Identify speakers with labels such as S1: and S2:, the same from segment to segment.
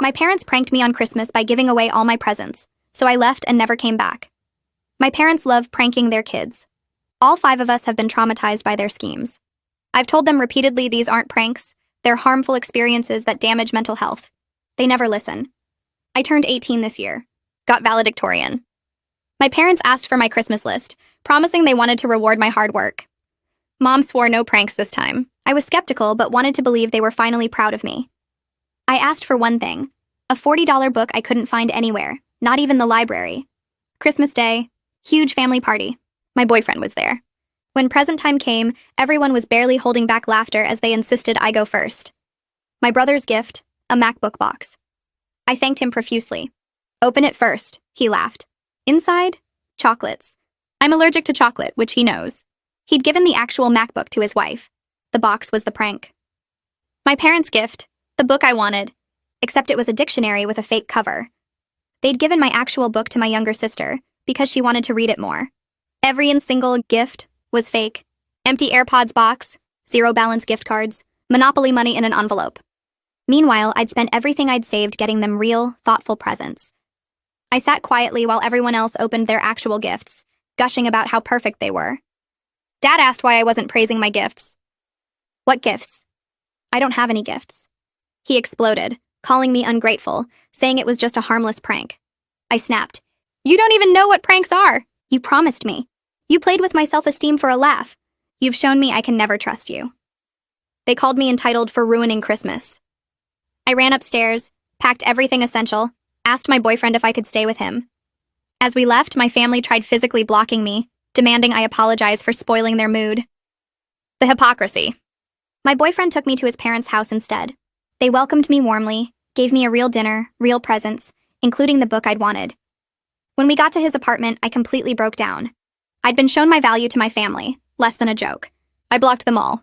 S1: My parents pranked me on Christmas by giving away all my presents, so I left and never came back. My parents love pranking their kids. All 5 of us have been traumatized by their schemes. I've told them repeatedly these aren't pranks, they're harmful experiences that damage mental health. They never listen. I turned 18 this year. Got valedictorian. My parents asked for my Christmas list, promising they wanted to reward my hard work. Mom swore no pranks this time. I was skeptical, but wanted to believe they were finally proud of me. I asked for one thing, a $40 book I couldn't find anywhere, not even the library. Christmas Day, huge family party. My boyfriend was there. When present time came, everyone was barely holding back laughter as they insisted I go first. My brother's gift, a MacBook box. I thanked him profusely. Open it first, he laughed. Inside, chocolates. I'm allergic to chocolate, which he knows. He'd given the actual MacBook to his wife. The box was the prank. My parents' gift, the book I wanted, except it was a dictionary with a fake cover. They'd given my actual book to my younger sister because she wanted to read it more. Every and single gift was fake. Empty AirPods box, zero balance gift cards, Monopoly money in an envelope. Meanwhile, I'd spent everything I'd saved getting them real, thoughtful presents. I sat quietly while everyone else opened their actual gifts, gushing about how perfect they were. Dad asked why I wasn't praising my gifts. What gifts? I don't have any gifts. He exploded, calling me ungrateful, saying it was just a harmless prank. I snapped. You don't even know what pranks are. You promised me. You played with my self-esteem for a laugh. You've shown me I can never trust you. They called me entitled for ruining Christmas. I ran upstairs, packed everything essential, asked my boyfriend if I could stay with him. As we left, my family tried physically blocking me, demanding I apologize for spoiling their mood. The hypocrisy. My boyfriend took me to his parents' house instead. They welcomed me warmly, gave me a real dinner, real presents, including the book I'd wanted. When we got to his apartment, I completely broke down. I'd been shown my value to my family, less than a joke. I blocked them all.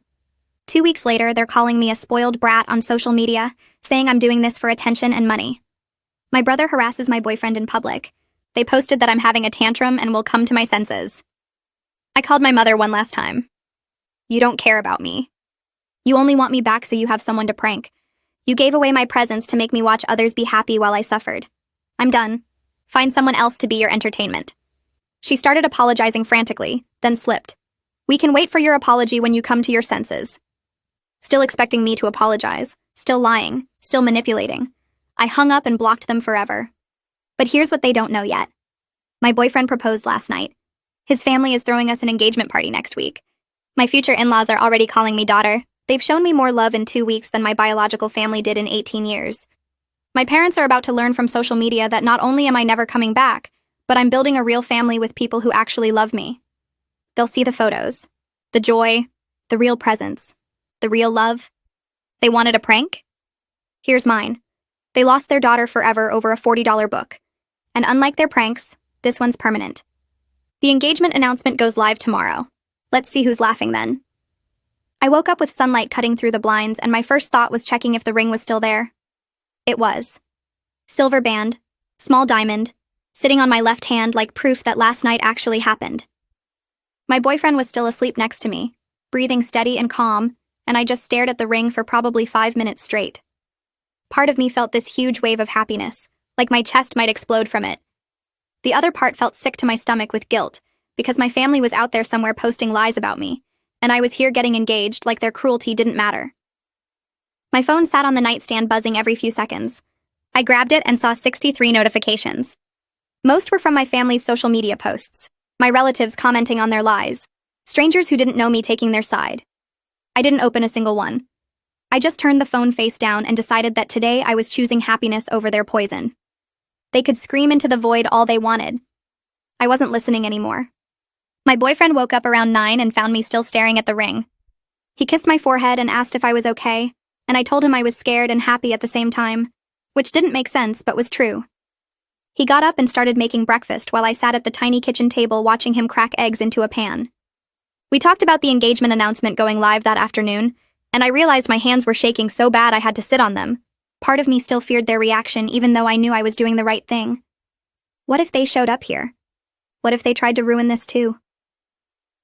S1: 2 weeks later, they're calling me a spoiled brat on social media, saying I'm doing this for attention and money. My brother harasses my boyfriend in public. They posted that I'm having a tantrum and will come to my senses. I called my mother one last time. You don't care about me. You only want me back so you have someone to prank. You gave away my presents to make me watch others be happy while I suffered. I'm done. Find someone else to be your entertainment. She started apologizing frantically, then slipped. We can wait for your apology when you come to your senses. Still expecting me to apologize, still lying, still manipulating. I hung up and blocked them forever. But here's what they don't know yet. My boyfriend proposed last night. His family is throwing us an engagement party next week. My future in-laws are already calling me daughter. They've shown me more love in 2 weeks than my biological family did in 18 years. My parents are about to learn from social media that not only am I never coming back, but I'm building a real family with people who actually love me. They'll see the photos, the joy, the real presents, the real love. They wanted a prank? Here's mine. They lost their daughter forever over a $40 book. And unlike their pranks, this one's permanent. The engagement announcement goes live tomorrow. Let's see who's laughing then. I woke up with sunlight cutting through the blinds, and my first thought was checking if the ring was still there. It was. Silver band, small diamond, sitting on my left hand like proof that last night actually happened. My boyfriend was still asleep next to me, breathing steady and calm, and I just stared at the ring for probably 5 minutes straight. Part of me felt this huge wave of happiness, like my chest might explode from it. The other part felt sick to my stomach with guilt, because my family was out there somewhere posting lies about me, and I was here getting engaged like their cruelty didn't matter. My phone sat on the nightstand buzzing every few seconds. I grabbed it and saw 63 notifications. Most were from my family's social media posts, my relatives commenting on their lies, strangers who didn't know me taking their side. I didn't open a single one. I just turned the phone face down and decided that today I was choosing happiness over their poison. They could scream into the void all they wanted. I wasn't listening anymore. My boyfriend woke up around 9 and found me still staring at the ring. He kissed my forehead and asked if I was okay, and I told him I was scared and happy at the same time, which didn't make sense but was true. He got up and started making breakfast while I sat at the tiny kitchen table watching him crack eggs into a pan. We talked about the engagement announcement going live that afternoon, and I realized my hands were shaking so bad I had to sit on them. Part of me still feared their reaction even though I knew I was doing the right thing. What if they showed up here? What if they tried to ruin this too?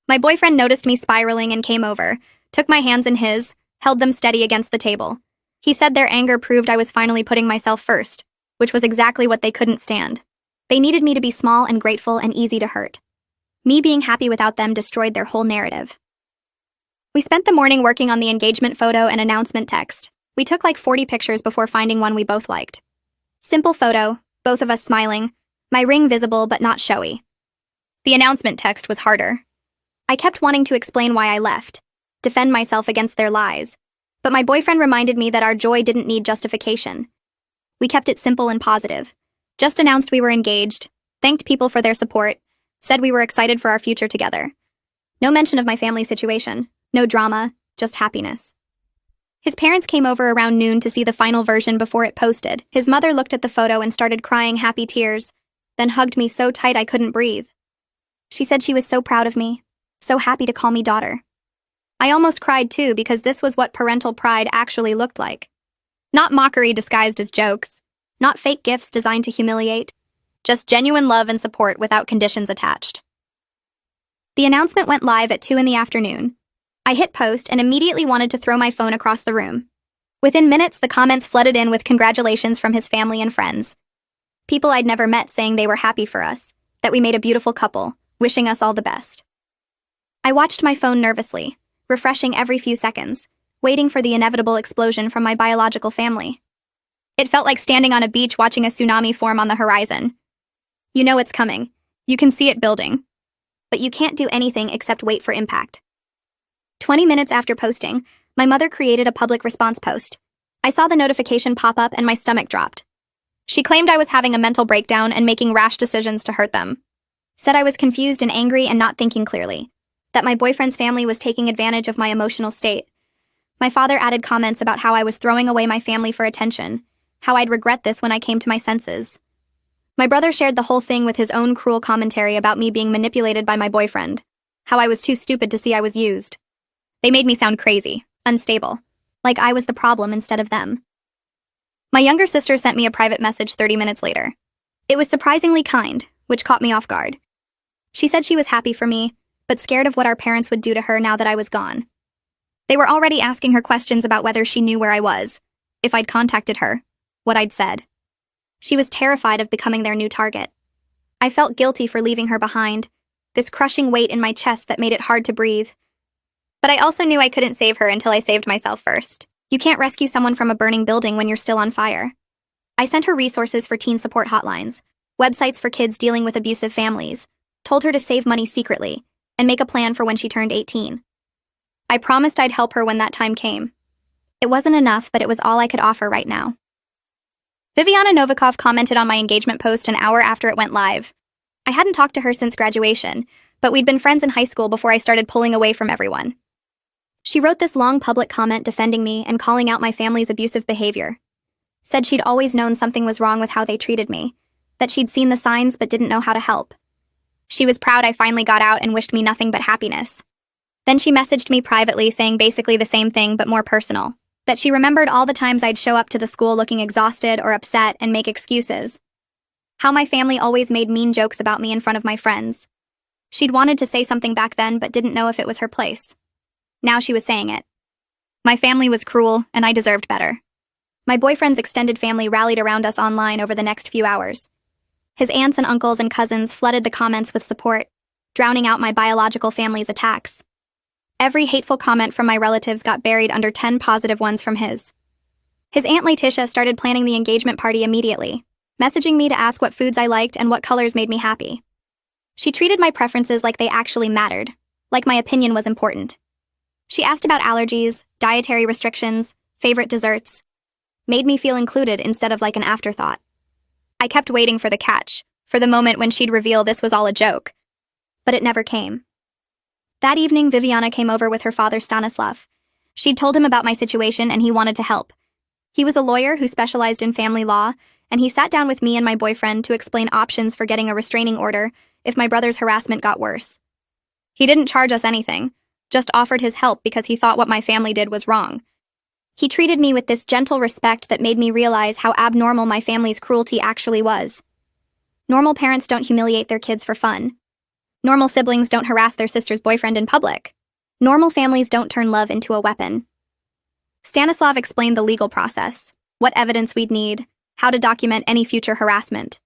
S1: My boyfriend noticed me spiraling and came over, took my hands in his, held them steady against the table. He said their anger proved I was finally putting myself first, which was exactly what they couldn't stand. They needed me to be small and grateful and easy to hurt. Me being happy without them destroyed their whole narrative. We spent the morning working on the engagement photo and announcement text. We took like 40 pictures before finding one we both liked. Simple photo, both of us smiling, my ring visible but not showy. The announcement text was harder. I kept wanting to explain why I left, defend myself against their lies, but my boyfriend reminded me that our joy didn't need justification. We kept it simple and positive. Just announced we were engaged, thanked people for their support, said we were excited for our future together. No mention of my family situation, no drama, just happiness. His parents came over around noon to see the final version before it posted. His mother looked at the photo and started crying happy tears, then hugged me so tight I couldn't breathe. She said she was so proud of me, so happy to call me daughter. I almost cried too because this was what parental pride actually looked like. Not mockery disguised as jokes, not fake gifts designed to humiliate, just genuine love and support without conditions attached. The announcement went live at 2 p.m. I hit post and immediately wanted to throw my phone across the room. Within minutes, the comments flooded in with congratulations from his family and friends. People I'd never met saying they were happy for us, that we made a beautiful couple, wishing us all the best. I watched my phone nervously, refreshing every few seconds, waiting for the inevitable explosion from my biological family. It felt like standing on a beach watching a tsunami form on the horizon. You know it's coming. You can see it building. But you can't do anything except wait for impact. 20 minutes after posting, my mother created a public response post. I saw the notification pop up and my stomach dropped. She claimed I was having a mental breakdown and making rash decisions to hurt them. Said I was confused and angry and not thinking clearly. That my boyfriend's family was taking advantage of my emotional state. My father added comments about how I was throwing away my family for attention, how I'd regret this when I came to my senses. My brother shared the whole thing with his own cruel commentary about me being manipulated by my boyfriend, how I was too stupid to see I was used. They made me sound crazy, unstable, like I was the problem instead of them. My younger sister sent me a private message 30 minutes later. It was surprisingly kind, which caught me off guard. She said she was happy for me, but scared of what our parents would do to her now that I was gone. They were already asking her questions about whether she knew where I was, if I'd contacted her, what I'd said. She was terrified of becoming their new target. I felt guilty for leaving her behind, this crushing weight in my chest that made it hard to breathe. But I also knew I couldn't save her until I saved myself first. You can't rescue someone from a burning building when you're still on fire. I sent her resources for teen support hotlines, websites for kids dealing with abusive families, told her to save money secretly, and make a plan for when she turned 18. I promised I'd help her when that time came. It wasn't enough, but it was all I could offer right now. Viviana Novikov commented on my engagement post an hour after it went live. I hadn't talked to her since graduation, but we'd been friends in high school before I started pulling away from everyone. She wrote this long public comment defending me and calling out my family's abusive behavior. Said she'd always known something was wrong with how they treated me, that she'd seen the signs but didn't know how to help. She was proud I finally got out and wished me nothing but happiness. Then she messaged me privately saying basically the same thing but more personal, that she remembered all the times I'd show up to the school looking exhausted or upset and make excuses. How my family always made mean jokes about me in front of my friends. She'd wanted to say something back then but didn't know if it was her place. Now she was saying it. My family was cruel, and I deserved better. My boyfriend's extended family rallied around us online over the next few hours. His aunts and uncles and cousins flooded the comments with support, drowning out my biological family's attacks. Every hateful comment from my relatives got buried under 10 positive ones from his. His Aunt Letitia started planning the engagement party immediately, messaging me to ask what foods I liked and what colors made me happy. She treated my preferences like they actually mattered, like my opinion was important. She asked about allergies, dietary restrictions, favorite desserts. Made me feel included instead of like an afterthought. I kept waiting for the catch, for the moment when she'd reveal this was all a joke. But it never came. That evening, Viviana came over with her father Stanislav. She'd told him about my situation and he wanted to help. He was a lawyer who specialized in family law, and he sat down with me and my boyfriend to explain options for getting a restraining order if my brother's harassment got worse. He didn't charge us anything, just offered his help because he thought what my family did was wrong. He treated me with this gentle respect that made me realize how abnormal my family's cruelty actually was. Normal parents don't humiliate their kids for fun. Normal siblings don't harass their sister's boyfriend in public. Normal families don't turn love into a weapon. Stanislav explained the legal process, what evidence we'd need, how to document any future harassment.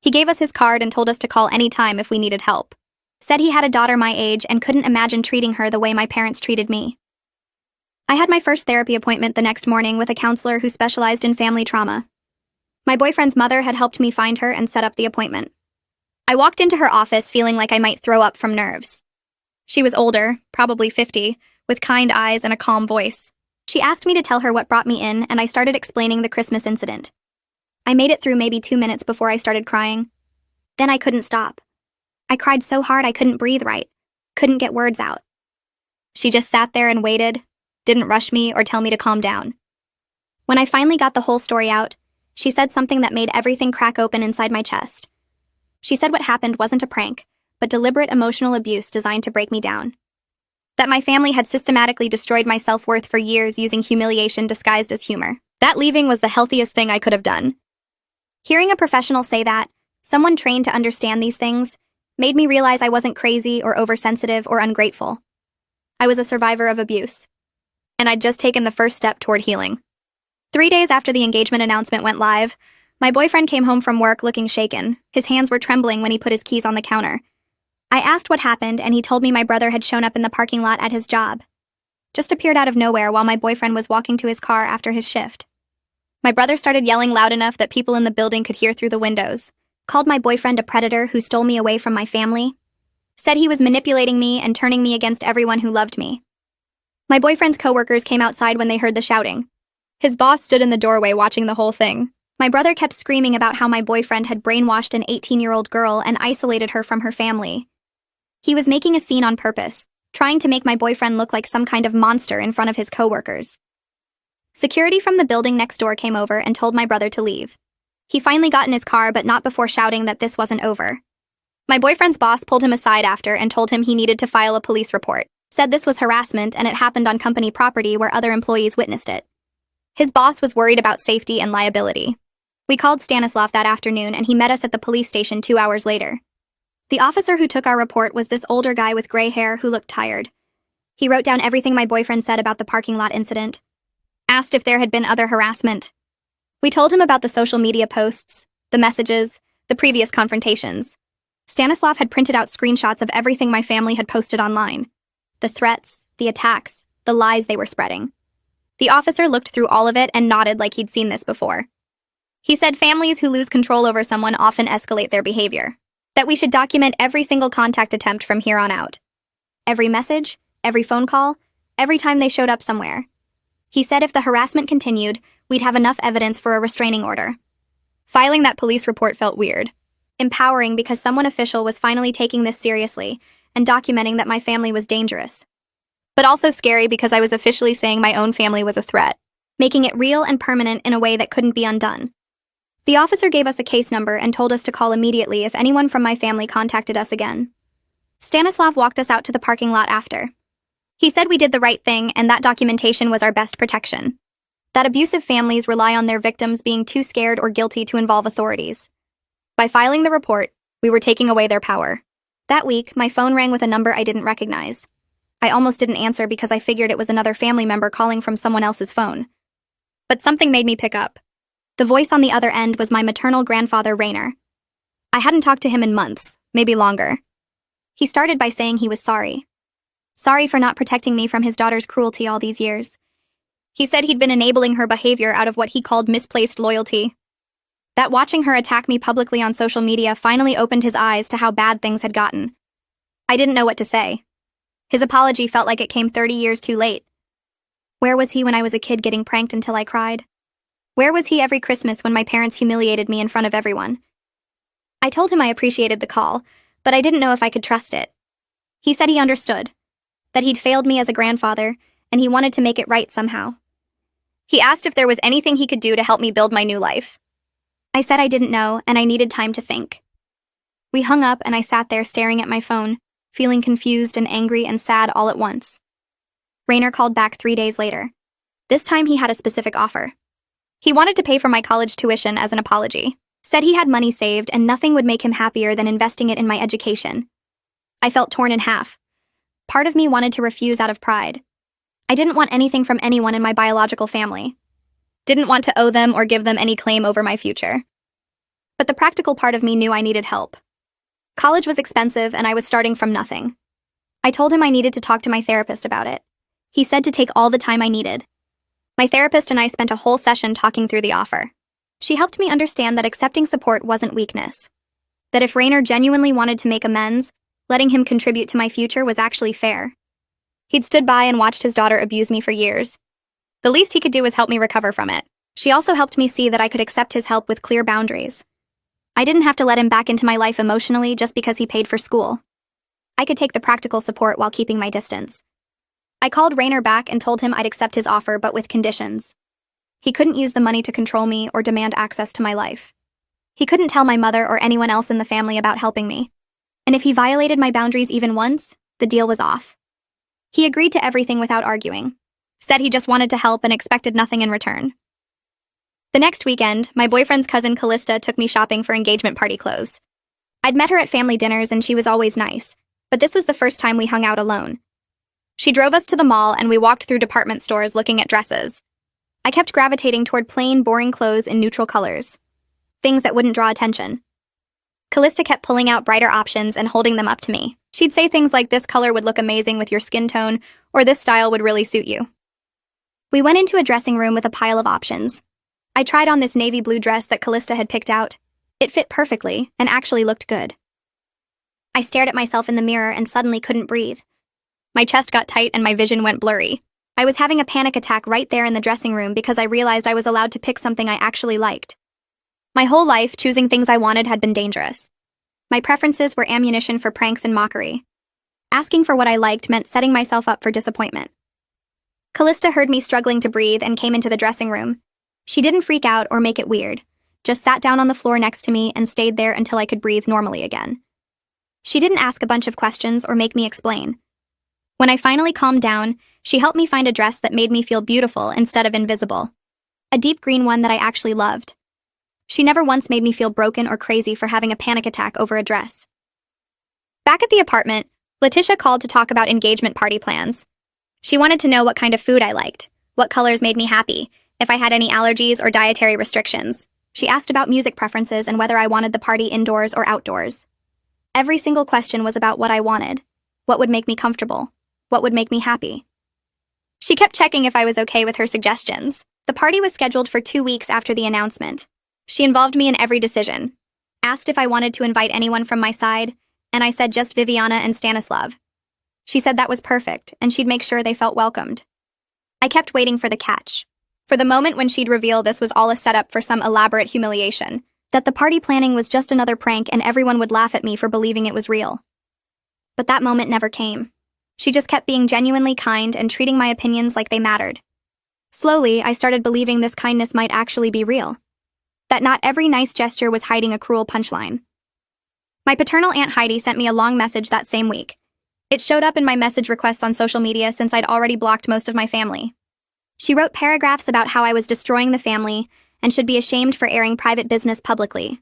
S1: He gave us his card and told us to call any time if we needed help. Said he had a daughter my age and couldn't imagine treating her the way my parents treated me. I had my first therapy appointment the next morning with a counselor who specialized in family trauma. My boyfriend's mother had helped me find her and set up the appointment. I walked into her office feeling like I might throw up from nerves. She was older, probably 50, with kind eyes and a calm voice. She asked me to tell her what brought me in, and I started explaining the Christmas incident. I made it through maybe 2 minutes before I started crying. Then I couldn't stop. I cried so hard I couldn't breathe right, couldn't get words out. She just sat there and waited, didn't rush me or tell me to calm down. When I finally got the whole story out, she said something that made everything crack open inside my chest. She said what happened wasn't a prank, but deliberate emotional abuse designed to break me down. That my family had systematically destroyed my self-worth for years using humiliation disguised as humor. That leaving was the healthiest thing I could have done. Hearing a professional say that, someone trained to understand these things, made me realize I wasn't crazy or oversensitive or ungrateful. I was a survivor of abuse, and I'd just taken the first step toward healing. 3 days after the engagement announcement went live, my boyfriend came home from work looking shaken. His hands were trembling when he put his keys on the counter. I asked what happened, and he told me my brother had shown up in the parking lot at his job. Just appeared out of nowhere while my boyfriend was walking to his car after his shift. My brother started yelling loud enough that people in the building could hear through the windows, called my boyfriend a predator who stole me away from my family, said he was manipulating me and turning me against everyone who loved me. My boyfriend's coworkers came outside when they heard the shouting. His boss stood in the doorway watching the whole thing. My brother kept screaming about how my boyfriend had brainwashed an 18-year-old girl and isolated her from her family. He was making a scene on purpose, trying to make my boyfriend look like some kind of monster in front of his coworkers. Security from the building next door came over and told my brother to leave. He finally got in his car, but not before shouting that this wasn't over. My boyfriend's boss pulled him aside after and told him he needed to file a police report, said this was harassment and it happened on company property where other employees witnessed it. His boss was worried about safety and liability. We called Stanislav that afternoon and he met us at the police station 2 hours later. The officer who took our report was this older guy with gray hair who looked tired. He wrote down everything my boyfriend said about the parking lot incident, asked if there had been other harassment. We told him about the social media posts, the messages, the previous confrontations. Stanislav had printed out screenshots of everything my family had posted online. The threats, the attacks, the lies they were spreading. The officer looked through all of it and nodded like he'd seen this before. He said families who lose control over someone often escalate their behavior, that we should document every single contact attempt from here on out. Every message, every phone call, every time they showed up somewhere. He said if the harassment continued, we'd have enough evidence for a restraining order. Filing that police report felt weird. Empowering because someone official was finally taking this seriously and documenting that my family was dangerous. But also scary because I was officially saying my own family was a threat, making it real and permanent in a way that couldn't be undone. The officer gave us a case number and told us to call immediately if anyone from my family contacted us again. Stanislav walked us out to the parking lot after. He said we did the right thing and that documentation was our best protection. That abusive families rely on their victims being too scared or guilty to involve authorities. By filing the report, we were taking away their power. That week, my phone rang with a number I didn't recognize. I almost didn't answer because I figured it was another family member calling from someone else's phone. But something made me pick up. The voice on the other end was my maternal grandfather, Rainer. I hadn't talked to him in months, maybe longer. He started by saying he was sorry. Sorry for not protecting me from his daughter's cruelty all these years. He said he'd been enabling her behavior out of what he called misplaced loyalty. That watching her attack me publicly on social media finally opened his eyes to how bad things had gotten. I didn't know what to say. His apology felt like it came 30 years too late. Where was he when I was a kid getting pranked until I cried? Where was he every Christmas when my parents humiliated me in front of everyone? I told him I appreciated the call, but I didn't know if I could trust it. He said he understood, that he'd failed me as a grandfather, and he wanted to make it right somehow. He asked if there was anything he could do to help me build my new life. I said I didn't know, and I needed time to think. We hung up, and I sat there staring at my phone, feeling confused and angry and sad all at once. Rainer called back 3 days later. This time he had a specific offer. He wanted to pay for my college tuition as an apology, said he had money saved and nothing would make him happier than investing it in my education. I felt torn in half. Part of me wanted to refuse out of pride. I didn't want anything from anyone in my biological family. Didn't want to owe them or give them any claim over my future. But the practical part of me knew I needed help. College was expensive and I was starting from nothing. I told him I needed to talk to my therapist about it. He said to take all the time I needed. My therapist and I spent a whole session talking through the offer. She helped me understand that accepting support wasn't weakness. That if Rainer genuinely wanted to make amends, letting him contribute to my future was actually fair. He'd stood by and watched his daughter abuse me for years. The least he could do was help me recover from it. She also helped me see that I could accept his help with clear boundaries. I didn't have to let him back into my life emotionally just because he paid for school. I could take the practical support while keeping my distance. I called Rainer back and told him I'd accept his offer, but with conditions. He couldn't use the money to control me or demand access to my life. He couldn't tell my mother or anyone else in the family about helping me. And if he violated my boundaries even once, the deal was off. He agreed to everything without arguing. Said he just wanted to help and expected nothing in return. The next weekend, my boyfriend's cousin Callista took me shopping for engagement party clothes. I'd met her at family dinners and she was always nice, but this was the first time we hung out alone. She drove us to the mall and we walked through department stores looking at dresses. I kept gravitating toward plain, boring clothes in neutral colors. Things that wouldn't draw attention. Callista kept pulling out brighter options and holding them up to me. She'd say things like, "This color would look amazing with your skin tone," or "This style would really suit you." We went into a dressing room with a pile of options. I tried on this navy blue dress that Callista had picked out. It fit perfectly and actually looked good. I stared at myself in the mirror and suddenly couldn't breathe. My chest got tight and my vision went blurry. I was having a panic attack right there in the dressing room because I realized I was allowed to pick something I actually liked. My whole life, choosing things I wanted had been dangerous. My preferences were ammunition for pranks and mockery. Asking for what I liked meant setting myself up for disappointment. Callista heard me struggling to breathe and came into the dressing room. She didn't freak out or make it weird, just sat down on the floor next to me and stayed there until I could breathe normally again. She didn't ask a bunch of questions or make me explain. When I finally calmed down, she helped me find a dress that made me feel beautiful instead of invisible. A deep green one that I actually loved. She never once made me feel broken or crazy for having a panic attack over a dress. Back at the apartment, Letitia called to talk about engagement party plans. She wanted to know what kind of food I liked, what colors made me happy, if I had any allergies or dietary restrictions. She asked about music preferences and whether I wanted the party indoors or outdoors. Every single question was about what I wanted, what would make me comfortable, what would make me happy. She kept checking if I was okay with her suggestions. The party was scheduled for 2 weeks after the announcement. She involved me in every decision, asked if I wanted to invite anyone from my side, and I said just Viviana and Stanislav. She said that was perfect, and she'd make sure they felt welcomed. I kept waiting for the catch. For the moment when she'd reveal this was all a setup for some elaborate humiliation, that the party planning was just another prank and everyone would laugh at me for believing it was real. But that moment never came. She just kept being genuinely kind and treating my opinions like they mattered. Slowly, I started believing this kindness might actually be real. That not every nice gesture was hiding a cruel punchline. My paternal Aunt Heidi sent me a long message that same week. It showed up in my message requests on social media since I'd already blocked most of my family. She wrote paragraphs about how I was destroying the family and should be ashamed for airing private business publicly.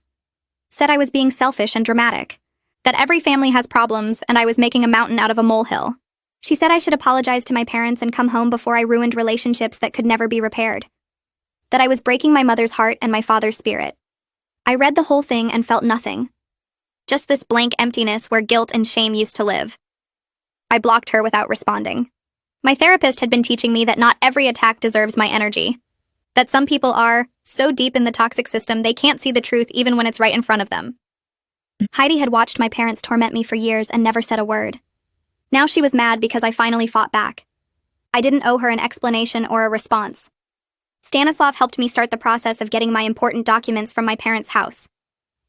S1: Said I was being selfish and dramatic. That every family has problems and I was making a mountain out of a molehill. She said I should apologize to my parents and come home before I ruined relationships that could never be repaired. That I was breaking my mother's heart and my father's spirit. I read the whole thing and felt nothing. Just this blank emptiness where guilt and shame used to live. I blocked her without responding. My therapist had been teaching me that not every attack deserves my energy. That some people are so deep in the toxic system they can't see the truth even when it's right in front of them. Heidi had watched my parents torment me for years and never said a word. Now she was mad because I finally fought back. I didn't owe her an explanation or a response. Stanislav helped me start the process of getting my important documents from my parents' house.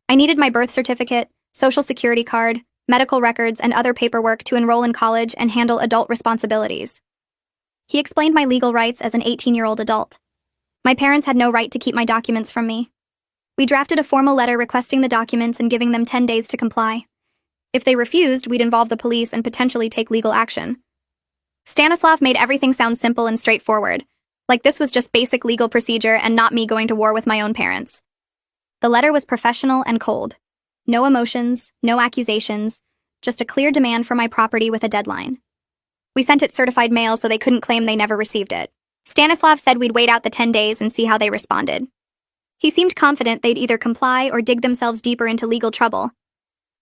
S1: I needed my birth certificate, social security card, medical records, and other paperwork to enroll in college and handle adult responsibilities. He explained my legal rights as an 18-year-old adult. My parents had no right to keep my documents from me. We drafted a formal letter requesting the documents and giving them 10 days to comply. If they refused, we'd involve the police and potentially take legal action. Stanislav made everything sound simple and straightforward, like this was just basic legal procedure and not me going to war with my own parents. The letter was professional and cold. No emotions, no accusations, just a clear demand for my property with a deadline. We sent it certified mail so they couldn't claim they never received it. Stanislav said we'd wait out the 10 days and see how they responded. He seemed confident they'd either comply or dig themselves deeper into legal trouble.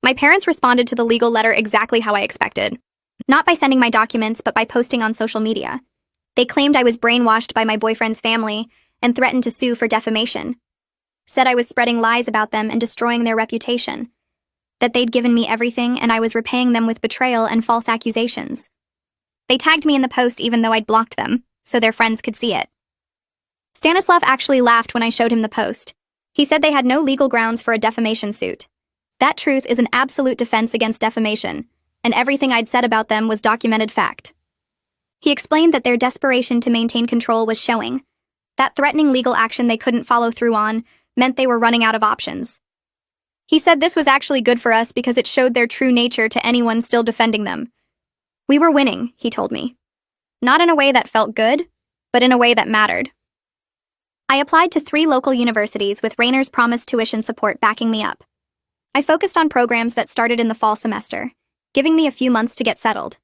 S1: My parents responded to the legal letter exactly how I expected. Not by sending my documents, but by posting on social media. They claimed I was brainwashed by my boyfriend's family and threatened to sue for defamation. Said I was spreading lies about them and destroying their reputation. That they'd given me everything and I was repaying them with betrayal and false accusations. They tagged me in the post even though I'd blocked them, so their friends could see it. Stanislav actually laughed when I showed him the post. He said they had no legal grounds for a defamation suit. That truth is an absolute defense against defamation, and everything I'd said about them was documented fact. He explained that their desperation to maintain control was showing. That threatening legal action they couldn't follow through on meant they were running out of options. He said this was actually good for us because it showed their true nature to anyone still defending them. We were winning, he told me. Not in a way that felt good, but in a way that mattered. I applied to 3 local universities with Rayner's promised tuition support backing me up. I focused on programs that started in the fall semester, giving me a few months to get settled.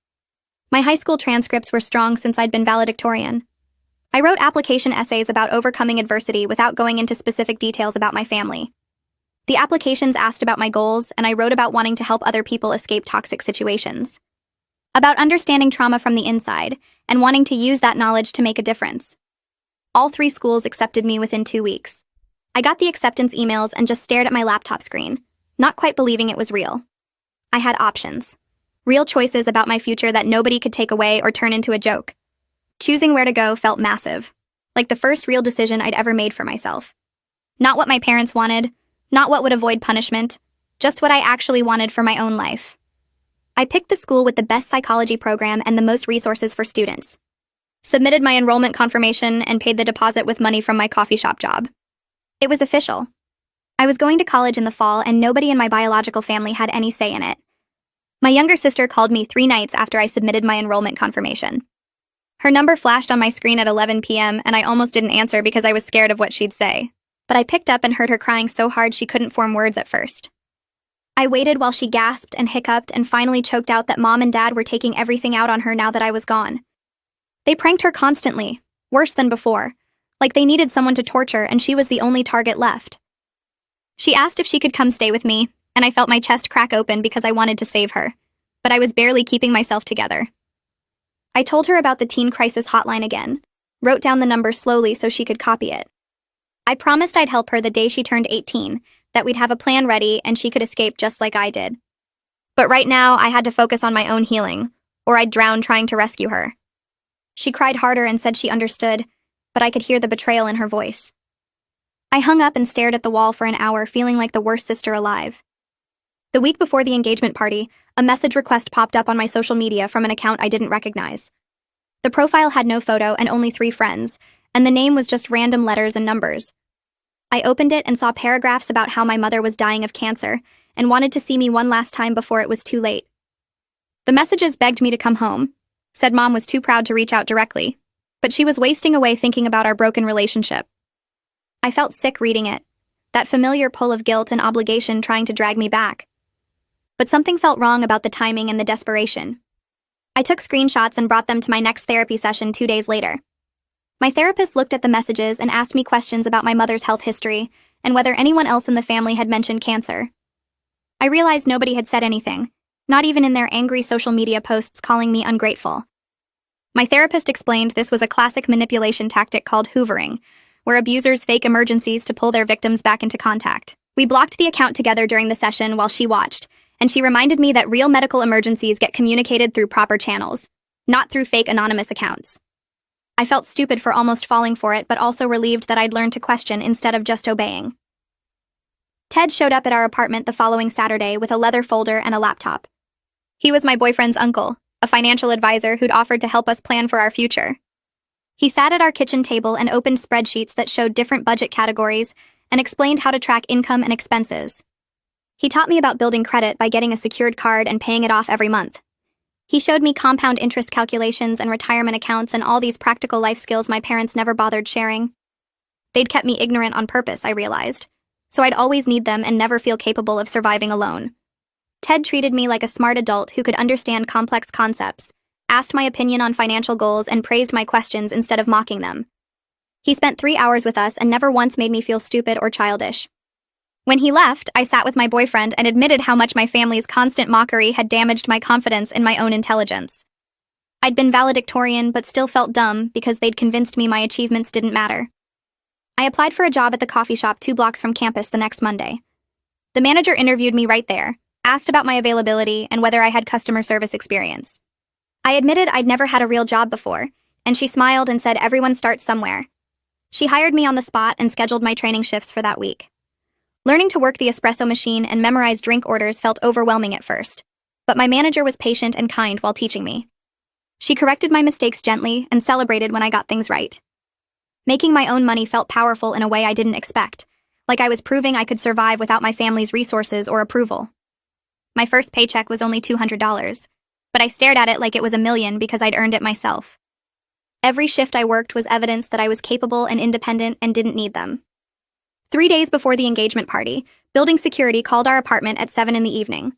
S1: My high school transcripts were strong since I'd been valedictorian. I wrote application essays about overcoming adversity without going into specific details about my family. The applications asked about my goals, and I wrote about wanting to help other people escape toxic situations. About understanding trauma from the inside, and wanting to use that knowledge to make a difference. All 3 schools accepted me within 2 weeks. I got the acceptance emails and just stared at my laptop screen, not quite believing it was real. I had options. Real choices about my future that nobody could take away or turn into a joke. Choosing where to go felt massive, like the first real decision I'd ever made for myself. Not what my parents wanted, not what would avoid punishment, just what I actually wanted for my own life. I picked the school with the best psychology program and the most resources for students. Submitted my enrollment confirmation and paid the deposit with money from my coffee shop job. It was official. I was going to college in the fall and nobody in my biological family had any say in it. My younger sister called me 3 nights after I submitted my enrollment confirmation. Her number flashed on my screen at 11 p.m. and I almost didn't answer because I was scared of what she'd say. But I picked up and heard her crying so hard she couldn't form words at first. I waited while she gasped and hiccuped and finally choked out that Mom and Dad were taking everything out on her now that I was gone. They pranked her constantly, worse than before, like they needed someone to torture and she was the only target left. She asked if she could come stay with me, and I felt my chest crack open because I wanted to save her, but I was barely keeping myself together. I told her about the teen crisis hotline again, wrote down the number slowly so she could copy it. I promised I'd help her the day she turned 18, that we'd have a plan ready and she could escape just like I did. But right now, I had to focus on my own healing, or I'd drown trying to rescue her. She cried harder and said she understood, but I could hear the betrayal in her voice. I hung up and stared at the wall for an hour, feeling like the worst sister alive. The week before the engagement party, a message request popped up on my social media from an account I didn't recognize. The profile had no photo and only 3 friends, and the name was just random letters and numbers. I opened it and saw paragraphs about how my mother was dying of cancer and wanted to see me one last time before it was too late. The messages begged me to come home, said Mom was too proud to reach out directly, but she was wasting away thinking about our broken relationship. I felt sick reading it, that familiar pull of guilt and obligation trying to drag me back. But something felt wrong about the timing and the desperation. I took screenshots and brought them to my next therapy session 2 days later. My therapist looked at the messages and asked me questions about my mother's health history and whether anyone else in the family had mentioned cancer. I realized nobody had said anything, not even in their angry social media posts calling me ungrateful. My therapist explained this was a classic manipulation tactic called hoovering, where abusers fake emergencies to pull their victims back into contact. We blocked the account together during the session while she watched, and she reminded me that real medical emergencies get communicated through proper channels, not through fake anonymous accounts. I felt stupid for almost falling for it, but also relieved that I'd learned to question instead of just obeying. Ted showed up at our apartment the following Saturday with a leather folder and a laptop. He was my boyfriend's uncle, a financial advisor who'd offered to help us plan for our future. He sat at our kitchen table and opened spreadsheets that showed different budget categories and explained how to track income and expenses. He taught me about building credit by getting a secured card and paying it off every month. He showed me compound interest calculations and retirement accounts and all these practical life skills my parents never bothered sharing. They'd kept me ignorant on purpose, I realized, so I'd always need them and never feel capable of surviving alone. Ted treated me like a smart adult who could understand complex concepts, asked my opinion on financial goals, and praised my questions instead of mocking them. He spent 3 hours with us and never once made me feel stupid or childish. When he left, I sat with my boyfriend and admitted how much my family's constant mockery had damaged my confidence in my own intelligence. I'd been valedictorian but still felt dumb because they'd convinced me my achievements didn't matter. I applied for a job at the coffee shop 2 blocks from campus the next Monday. The manager interviewed me right there, asked about my availability and whether I had customer service experience. I admitted I'd never had a real job before, and she smiled and said everyone starts somewhere. She hired me on the spot and scheduled my training shifts for that week. Learning to work the espresso machine and memorize drink orders felt overwhelming at first, but my manager was patient and kind while teaching me. She corrected my mistakes gently and celebrated when I got things right. Making my own money felt powerful in a way I didn't expect, like I was proving I could survive without my family's resources or approval. My first paycheck was only $200, but I stared at it like it was $1 million because I'd earned it myself. Every shift I worked was evidence that I was capable and independent and didn't need them. 3 days before the engagement party, building security called our apartment at 7 in the evening.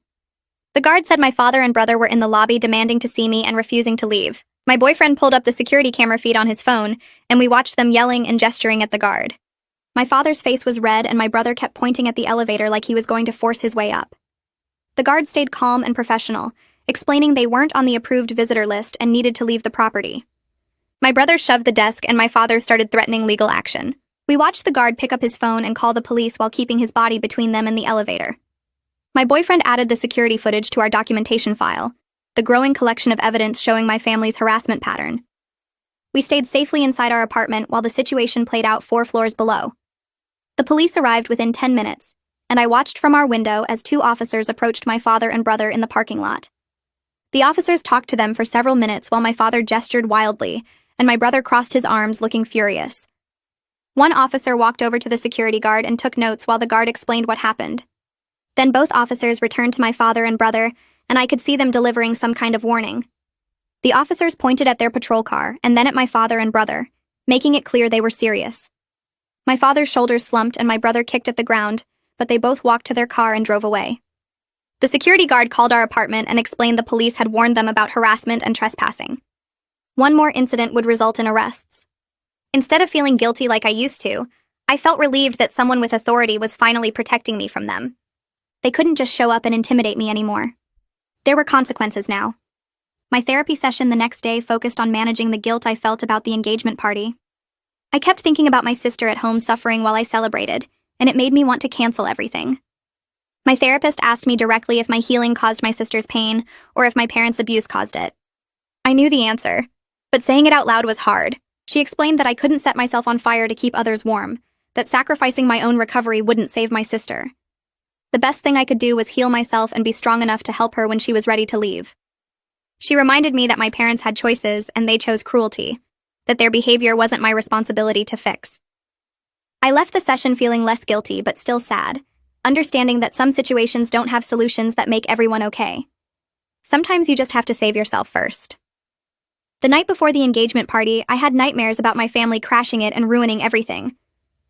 S1: The guard said my father and brother were in the lobby demanding to see me and refusing to leave. My boyfriend pulled up the security camera feed on his phone, and we watched them yelling and gesturing at the guard. My father's face was red, and my brother kept pointing at the elevator like he was going to force his way up. The guard stayed calm and professional, explaining they weren't on the approved visitor list and needed to leave the property. My brother shoved the desk, and my father started threatening legal action. We watched the guard pick up his phone and call the police while keeping his body between them and the elevator. My boyfriend added the security footage to our documentation file, the growing collection of evidence showing my family's harassment pattern. We stayed safely inside our apartment while the situation played out 4 floors below. The police arrived within 10 minutes, and I watched from our window as 2 officers approached my father and brother in the parking lot. The officers talked to them for several minutes while my father gestured wildly, and my brother crossed his arms looking furious. One officer walked over to the security guard and took notes while the guard explained what happened. Then both officers returned to my father and brother, and I could see them delivering some kind of warning. The officers pointed at their patrol car and then at my father and brother, making it clear they were serious. My father's shoulders slumped and my brother kicked at the ground, but they both walked to their car and drove away. The security guard called our apartment and explained the police had warned them about harassment and trespassing. One more incident would result in arrests. Instead of feeling guilty like I used to, I felt relieved that someone with authority was finally protecting me from them. They couldn't just show up and intimidate me anymore. There were consequences now. My therapy session the next day focused on managing the guilt I felt about the engagement party. I kept thinking about my sister at home suffering while I celebrated, and it made me want to cancel everything. My therapist asked me directly if my healing caused my sister's pain or if my parents' abuse caused it. I knew the answer, but saying it out loud was hard. She explained that I couldn't set myself on fire to keep others warm, that sacrificing my own recovery wouldn't save my sister. The best thing I could do was heal myself and be strong enough to help her when she was ready to leave. She reminded me that my parents had choices and they chose cruelty, that their behavior wasn't my responsibility to fix. I left the session feeling less guilty but still sad, understanding that some situations don't have solutions that make everyone okay. Sometimes you just have to save yourself first. The night before the engagement party, I had nightmares about my family crashing it and ruining everything.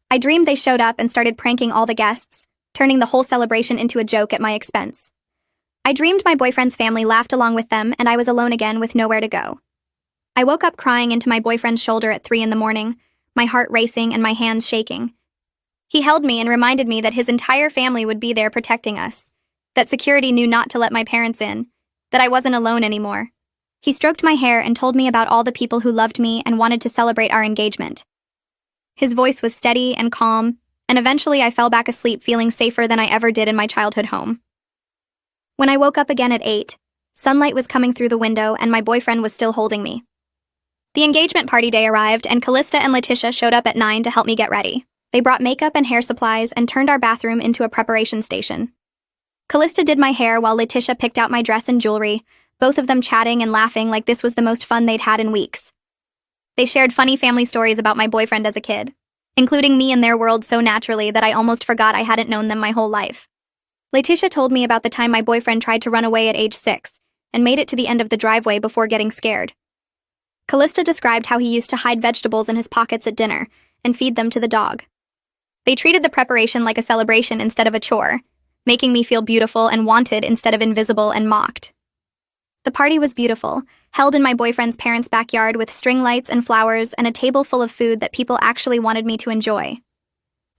S1: I dreamed they showed up and started pranking all the guests, turning the whole celebration into a joke at my expense. I dreamed my boyfriend's family laughed along with them and I was alone again with nowhere to go. I woke up crying into my boyfriend's shoulder at 3 a.m, my heart racing and my hands shaking. He held me and reminded me that his entire family would be there protecting us, that security knew not to let my parents in, that I wasn't alone anymore. He stroked my hair and told me about all the people who loved me and wanted to celebrate our engagement. His voice was steady and calm, and eventually I fell back asleep feeling safer than I ever did in my childhood home. When I woke up again at 8, sunlight was coming through the window and my boyfriend was still holding me. The engagement party day arrived and Callista and Letitia showed up at 9 to help me get ready. They brought makeup and hair supplies and turned our bathroom into a preparation station. Callista did my hair while Letitia picked out my dress and jewelry, both of them chatting and laughing like this was the most fun they'd had in weeks. They shared funny family stories about my boyfriend as a kid, including me in their world so naturally that I almost forgot I hadn't known them my whole life. Letitia told me about the time my boyfriend tried to run away at age 6 and made it to the end of the driveway before getting scared. Callista described how he used to hide vegetables in his pockets at dinner and feed them to the dog. They treated the preparation like a celebration instead of a chore, making me feel beautiful and wanted instead of invisible and mocked. The party was beautiful, held in my boyfriend's parents' backyard with string lights and flowers and a table full of food that people actually wanted me to enjoy.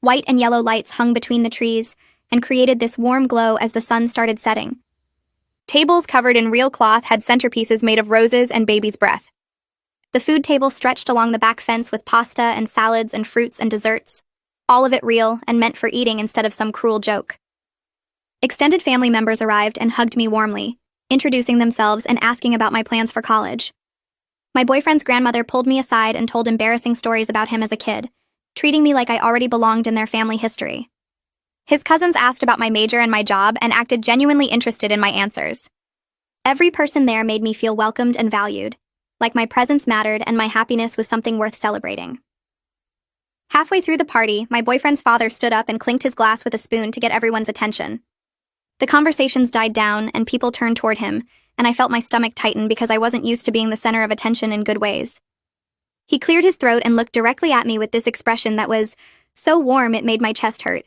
S1: White and yellow lights hung between the trees and created this warm glow as the sun started setting. Tables covered in real cloth had centerpieces made of roses and baby's breath. The food table stretched along the back fence with pasta and salads and fruits and desserts, all of it real and meant for eating instead of some cruel joke. Extended family members arrived and hugged me warmly, introducing themselves and asking about my plans for college. My boyfriend's grandmother pulled me aside and told embarrassing stories about him as a kid, treating me like I already belonged in their family history. His cousins asked about my major and my job and acted genuinely interested in my answers. Every person there made me feel welcomed and valued, like my presence mattered and my happiness was something worth celebrating. Halfway through the party, my boyfriend's father stood up and clinked his glass with a spoon to get everyone's attention. The conversations died down and people turned toward him, and I felt my stomach tighten because I wasn't used to being the center of attention in good ways. He cleared his throat and looked directly at me with this expression that was so warm it made my chest hurt.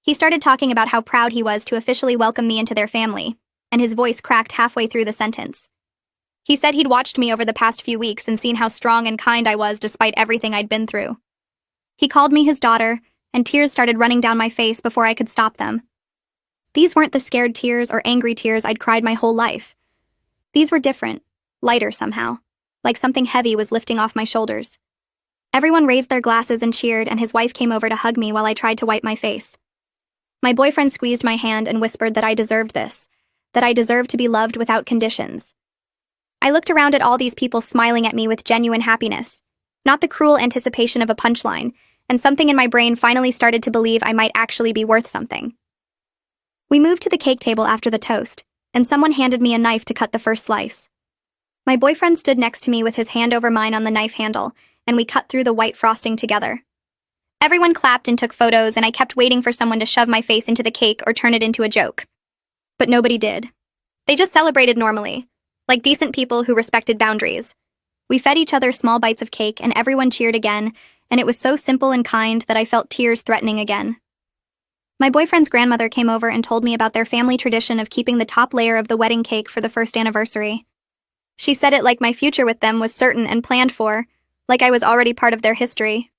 S1: He started talking about how proud he was to officially welcome me into their family, and his voice cracked halfway through the sentence. He said he'd watched me over the past few weeks and seen how strong and kind I was despite everything I'd been through. He called me his daughter, and tears started running down my face before I could stop them. These weren't the scared tears or angry tears I'd cried my whole life. These were different, lighter somehow, like something heavy was lifting off my shoulders. Everyone raised their glasses and cheered, and his wife came over to hug me while I tried to wipe my face. My boyfriend squeezed my hand and whispered that I deserved this, that I deserved to be loved without conditions. I looked around at all these people smiling at me with genuine happiness, not the cruel anticipation of a punchline, and something in my brain finally started to believe I might actually be worth something. We moved to the cake table after the toast, and someone handed me a knife to cut the first slice. My boyfriend stood next to me with his hand over mine on the knife handle, and we cut through the white frosting together. Everyone clapped and took photos, and I kept waiting for someone to shove my face into the cake or turn it into a joke. But nobody did. They just celebrated normally, like decent people who respected boundaries. We fed each other small bites of cake, and everyone cheered again, and it was so simple and kind that I felt tears threatening again. My boyfriend's grandmother came over and told me about their family tradition of keeping the top layer of the wedding cake for the first anniversary. She said it like my future with them was certain and planned for, like I was already part of their history.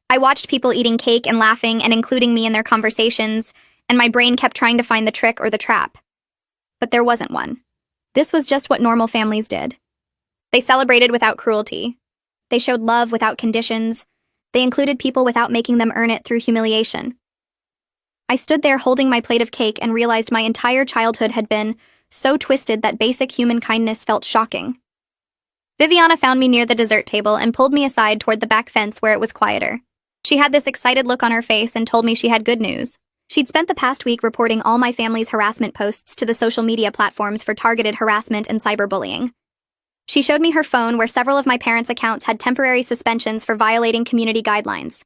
S1: I watched people eating cake and laughing and including me in their conversations, and my brain kept trying to find the trick or the trap. But there wasn't one. This was just what normal families did. They celebrated without cruelty. They showed love without conditions. They included people without making them earn it through humiliation. I stood there holding my plate of cake and realized my entire childhood had been so twisted that basic human kindness felt shocking. Viviana found me near the dessert table and pulled me aside toward the back fence where it was quieter. She had this excited look on her face and told me she had good news. She'd spent the past week reporting all my family's harassment posts to the social media platforms for targeted harassment and cyberbullying. She showed me her phone where several of my parents' accounts had temporary suspensions for violating community guidelines.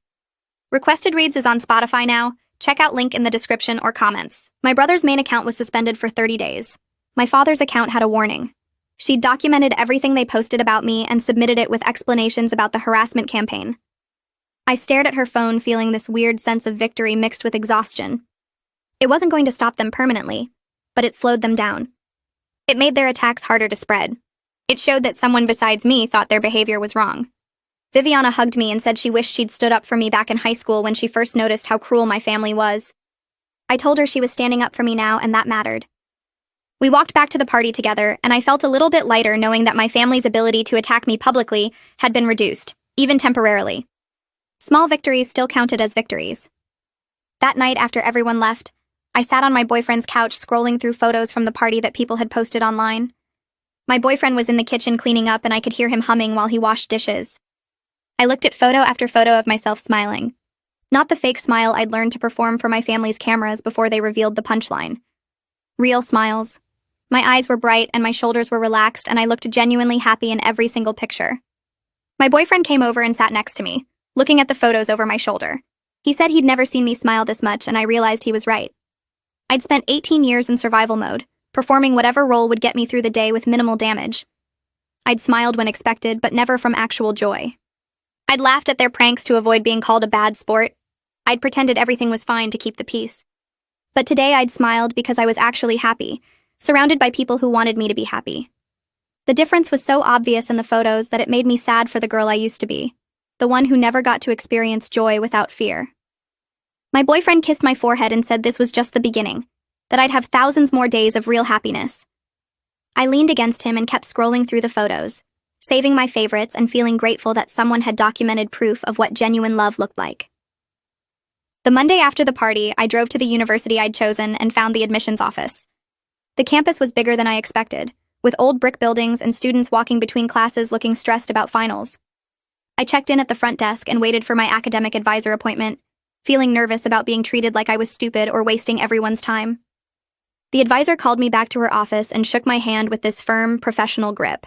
S1: Requested Reads is on Spotify now. Check out link in the description or comments. My brother's main account was suspended for 30 days. My father's account had a warning. She documented everything they posted about me and submitted it with explanations about the harassment campaign. I stared at her phone, feeling this weird sense of victory mixed with exhaustion. It wasn't going to stop them permanently, but it slowed them down. It made their attacks harder to spread. It showed that someone besides me thought their behavior was wrong. Viviana hugged me and said she wished she'd stood up for me back in high school when she first noticed how cruel my family was. I told her she was standing up for me now, and that mattered. We walked back to the party together, and I felt a little bit lighter knowing that my family's ability to attack me publicly had been reduced, even temporarily. Small victories still counted as victories. That night, after everyone left, I sat on my boyfriend's couch scrolling through photos from the party that people had posted online. My boyfriend was in the kitchen cleaning up, and I could hear him humming while he washed dishes. I looked at photo after photo of myself smiling. Not the fake smile I'd learned to perform for my family's cameras before they revealed the punchline. Real smiles. My eyes were bright and my shoulders were relaxed, and I looked genuinely happy in every single picture. My boyfriend came over and sat next to me, looking at the photos over my shoulder. He said he'd never seen me smile this much, and I realized he was right. I'd spent 18 years in survival mode, performing whatever role would get me through the day with minimal damage. I'd smiled when expected, but never from actual joy. I'd laughed at their pranks to avoid being called a bad sport. I'd pretended everything was fine to keep the peace. But today I'd smiled because I was actually happy, surrounded by people who wanted me to be happy. The difference was so obvious in the photos that it made me sad for the girl I used to be, the one who never got to experience joy without fear. My boyfriend kissed my forehead and said this was just the beginning, that I'd have thousands more days of real happiness. I leaned against him and kept scrolling through the photos, saving my favorites and feeling grateful that someone had documented proof of what genuine love looked like. The Monday after the party, I drove to the university I'd chosen and found the admissions office. The campus was bigger than I expected, with old brick buildings and students walking between classes looking stressed about finals. I checked in at the front desk and waited for my academic advisor appointment, feeling nervous about being treated like I was stupid or wasting everyone's time. The advisor called me back to her office and shook my hand with this firm, professional grip.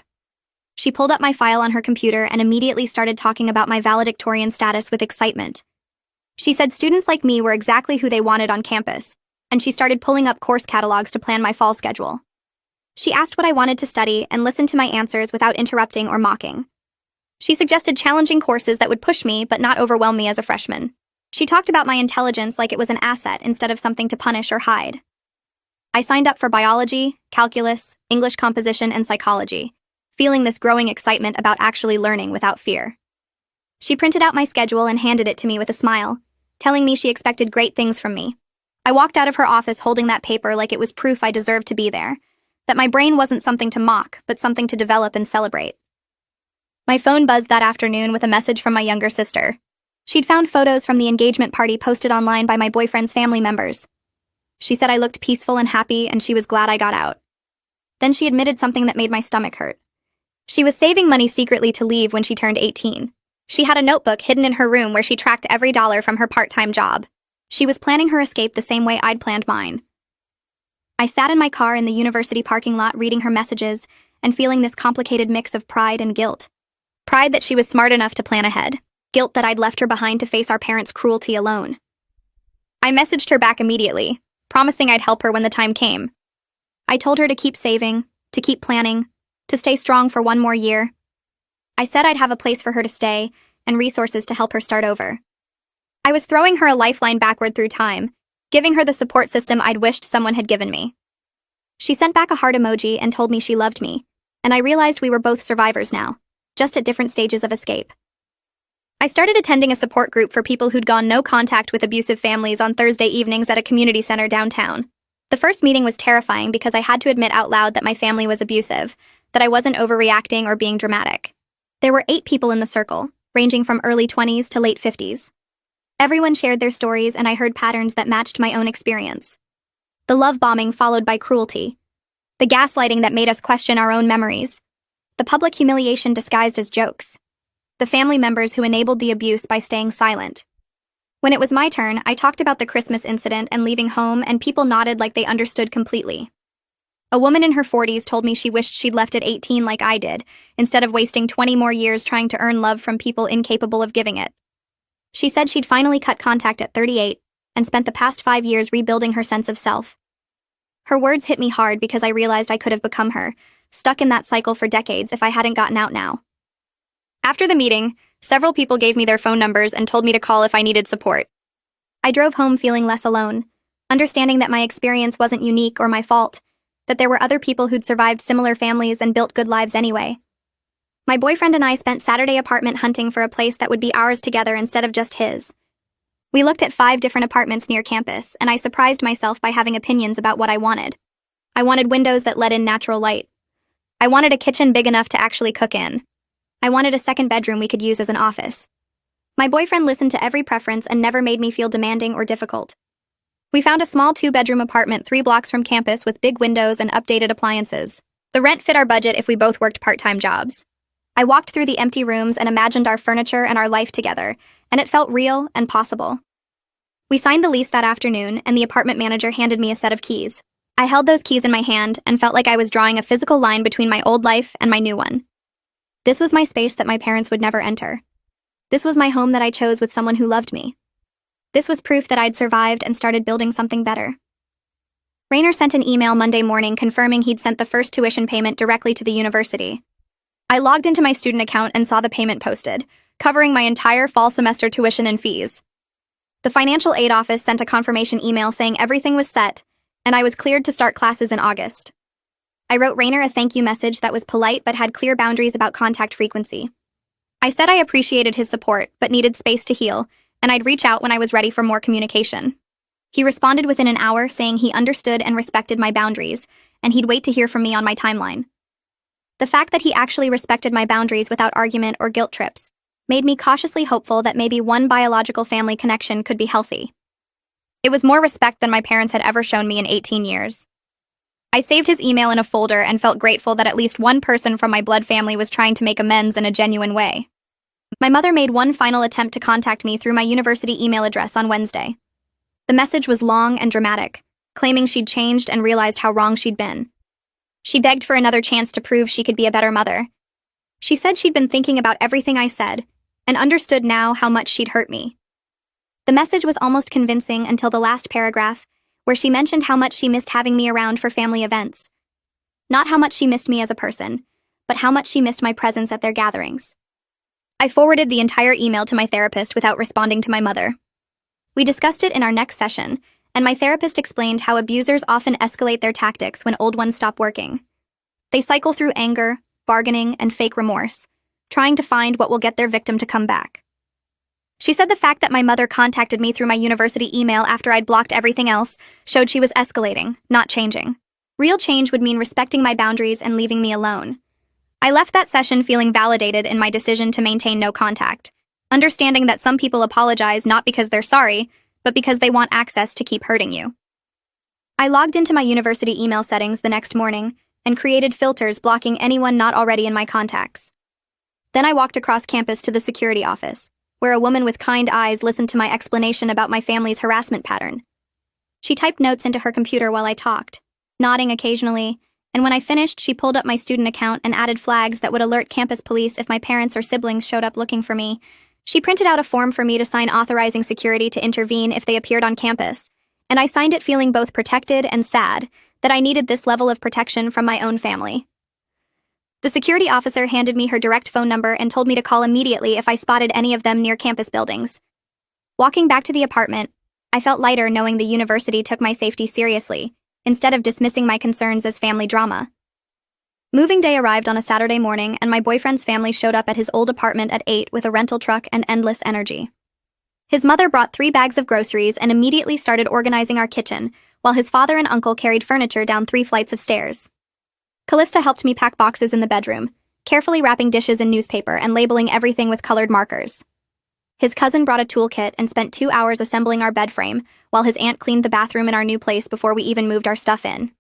S1: She pulled up my file on her computer and immediately started talking about my valedictorian status with excitement. She said students like me were exactly who they wanted on campus, and she started pulling up course catalogs to plan my fall schedule. She asked what I wanted to study and listened to my answers without interrupting or mocking. She suggested challenging courses that would push me but not overwhelm me as a freshman. She talked about my intelligence like it was an asset instead of something to punish or hide. I signed up for biology, calculus, English composition, and psychology, feeling this growing excitement about actually learning without fear. She printed out my schedule and handed it to me with a smile, telling me she expected great things from me. I walked out of her office holding that paper like it was proof I deserved to be there, that my brain wasn't something to mock, but something to develop and celebrate. My phone buzzed that afternoon with a message from my younger sister. She'd found photos from the engagement party posted online by my boyfriend's family members. She said I looked peaceful and happy and she was glad I got out. Then she admitted something that made my stomach hurt. She was saving money secretly to leave when she turned 18. She had a notebook hidden in her room where she tracked every dollar from her part-time job. She was planning her escape the same way I'd planned mine. I sat in my car in the university parking lot reading her messages and feeling this complicated mix of pride and guilt. Pride that she was smart enough to plan ahead. Guilt that I'd left her behind to face our parents' cruelty alone. I messaged her back immediately, promising I'd help her when the time came. I told her to keep saving, to keep planning, to stay strong for one more year. I said I'd have a place for her to stay and resources to help her start over. I was throwing her a lifeline backward through time, giving her the support system I'd wished someone had given me. She sent back a heart emoji and told me she loved me, and I realized we were both survivors now, just at different stages of escape. I started attending a support group for people who'd gone no contact with abusive families on Thursday evenings at a community center downtown. The first meeting was terrifying because I had to admit out loud that my family was abusive, that I wasn't overreacting or being dramatic. There were 8 people in the circle, ranging from early 20s to late 50s. Everyone shared their stories and I heard patterns that matched my own experience. The love bombing followed by cruelty. The gaslighting that made us question our own memories. The public humiliation disguised as jokes. The family members who enabled the abuse by staying silent. When it was my turn, I talked about the Christmas incident and leaving home, and people nodded like they understood completely. A woman in her 40s told me she wished she'd left at 18 like I did, instead of wasting 20 more years trying to earn love from people incapable of giving it. She said she'd finally cut contact at 38 and spent the past 5 years rebuilding her sense of self. Her words hit me hard because I realized I could have become her, stuck in that cycle for decades if I hadn't gotten out now. After the meeting, several people gave me their phone numbers and told me to call if I needed support. I drove home feeling less alone, understanding that my experience wasn't unique or my fault, that there were other people who'd survived similar families and built good lives anyway. My boyfriend and I spent Saturday apartment hunting for a place that would be ours together instead of just his. We looked at 5 different apartments near campus, and I surprised myself by having opinions about what I wanted. I wanted windows that let in natural light. I wanted a kitchen big enough to actually cook in. I wanted a second bedroom we could use as an office. My boyfriend listened to every preference and never made me feel demanding or difficult. We found a small 2-bedroom apartment 3 blocks from campus with big windows and updated appliances. The rent fit our budget if we both worked part-time jobs. I walked through the empty rooms and imagined our furniture and our life together, and it felt real and possible. We signed the lease that afternoon, and the apartment manager handed me a set of keys. I held those keys in my hand and felt like I was drawing a physical line between my old life and my new one. This was my space that my parents would never enter. This was my home that I chose with someone who loved me. This was proof that I'd survived and started building something better. Rainer sent an email Monday morning confirming he'd sent the first tuition payment directly to the university. I logged into my student account and saw the payment posted, covering my entire fall semester tuition and fees. The financial aid office sent a confirmation email saying everything was set, and I was cleared to start classes in August. I wrote Rainer a thank you message that was polite but had clear boundaries about contact frequency. I said I appreciated his support but needed space to heal, and I'd reach out when I was ready for more communication. He responded within an hour saying he understood and respected my boundaries, and he'd wait to hear from me on my timeline. The fact that he actually respected my boundaries without argument or guilt trips made me cautiously hopeful that maybe one biological family connection could be healthy. It was more respect than my parents had ever shown me in 18 years. I saved his email in a folder and felt grateful that at least one person from my blood family was trying to make amends in a genuine way. My mother made one final attempt to contact me through my university email address on Wednesday. The message was long and dramatic, claiming she'd changed and realized how wrong she'd been. She begged for another chance to prove she could be a better mother. She said she'd been thinking about everything I said and understood now how much she'd hurt me. The message was almost convincing until the last paragraph, where she mentioned how much she missed having me around for family events. Not how much she missed me as a person, but how much she missed my presence at their gatherings. I forwarded the entire email to my therapist without responding to my mother. We discussed it in our next session, and my therapist explained how abusers often escalate their tactics when old ones stop working. They cycle through anger, bargaining, and fake remorse, trying to find what will get their victim to come back. She said the fact that my mother contacted me through my university email after I'd blocked everything else showed she was escalating, not changing. Real change would mean respecting my boundaries and leaving me alone. I left that session feeling validated in my decision to maintain no contact, understanding that some people apologize not because they're sorry, but because they want access to keep hurting you. I logged into my university email settings the next morning and created filters blocking anyone not already in my contacts. Then I walked across campus to the security office, where a woman with kind eyes listened to my explanation about my family's harassment pattern. She typed notes into her computer while I talked, nodding occasionally, and when I finished, she pulled up my student account and added flags that would alert campus police if my parents or siblings showed up looking for me. She printed out a form for me to sign authorizing security to intervene if they appeared on campus, and I signed it feeling both protected and sad that I needed this level of protection from my own family. The security officer handed me her direct phone number and told me to call immediately if I spotted any of them near campus buildings. Walking back to the apartment, I felt lighter knowing the university took my safety seriously, instead of dismissing my concerns as family drama. Moving day arrived on a Saturday morning, and my boyfriend's family showed up at his old apartment at 8 with a rental truck and endless energy. His mother brought 3 bags of groceries and immediately started organizing our kitchen, while his father and uncle carried furniture down 3 flights of stairs. Callista helped me pack boxes in the bedroom, carefully wrapping dishes in newspaper and labeling everything with colored markers. His cousin brought a toolkit and spent 2 hours assembling our bed frame, while his aunt cleaned the bathroom in our new place before we even moved our stuff in.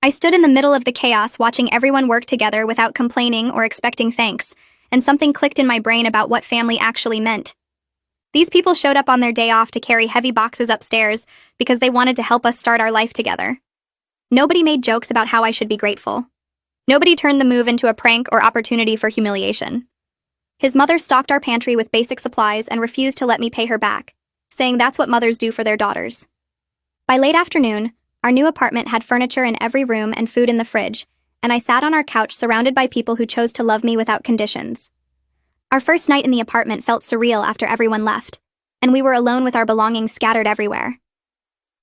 S1: I stood in the middle of the chaos watching everyone work together without complaining or expecting thanks, and something clicked in my brain about what family actually meant. These people showed up on their day off to carry heavy boxes upstairs because they wanted to help us start our life together. Nobody made jokes about how I should be grateful. Nobody turned the move into a prank or opportunity for humiliation. His mother stocked our pantry with basic supplies and refused to let me pay her back, saying that's what mothers do for their daughters. By late afternoon, our new apartment had furniture in every room and food in the fridge, and I sat on our couch surrounded by people who chose to love me without conditions. Our first night in the apartment felt surreal after everyone left, and we were alone with our belongings scattered everywhere.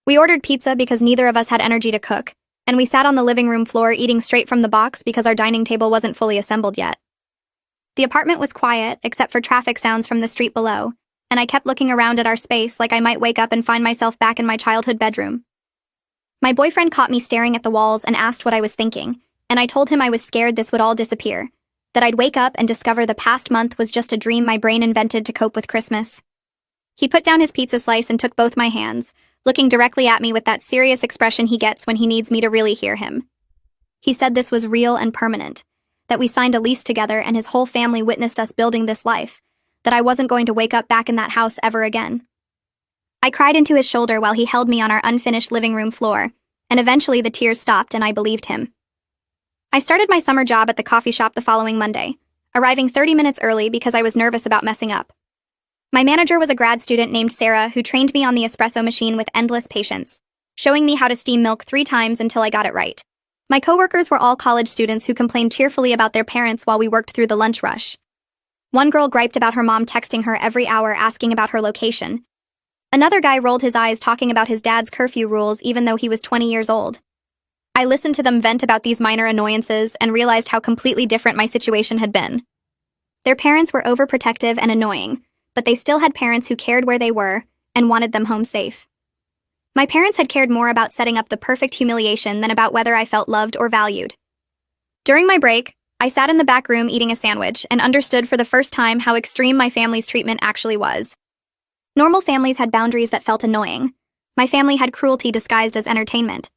S1: We ordered pizza because neither of us had energy to cook, and we sat on the living room floor eating straight from the box because our dining table wasn't fully assembled yet. The apartment was quiet, except for traffic sounds from the street below, and I kept looking around at our space like I might wake up and find myself back in my childhood bedroom. My boyfriend caught me staring at the walls and asked what I was thinking, and I told him I was scared this would all disappear, that I'd wake up and discover the past month was just a dream my brain invented to cope with Christmas. He put down his pizza slice and took both my hands, looking directly at me with that serious expression he gets when he needs me to really hear him. He said this was real and permanent, that we signed a lease together and his whole family witnessed us building this life, that I wasn't going to wake up back in that house ever again. I cried into his shoulder while he held me on our unfinished living room floor, and eventually the tears stopped and I believed him. I started my summer job at the coffee shop the following Monday, arriving 30 minutes early because I was nervous about messing up. My manager was a grad student named Sarah who trained me on the espresso machine with endless patience, showing me how to steam milk 3 times until I got it right. My coworkers were all college students who complained cheerfully about their parents while we worked through the lunch rush. One girl griped about her mom texting her every hour asking about her location. Another guy rolled his eyes talking about his dad's curfew rules even though he was 20 years old. I listened to them vent about these minor annoyances and realized how completely different my situation had been. Their parents were overprotective and annoying, but they still had parents who cared where they were and wanted them home safe. My parents had cared more about setting up the perfect humiliation than about whether I felt loved or valued. During my break, I sat in the back room eating a sandwich and understood for the first time how extreme my family's treatment actually was. Normal families had boundaries that felt annoying. My family had cruelty disguised as entertainment.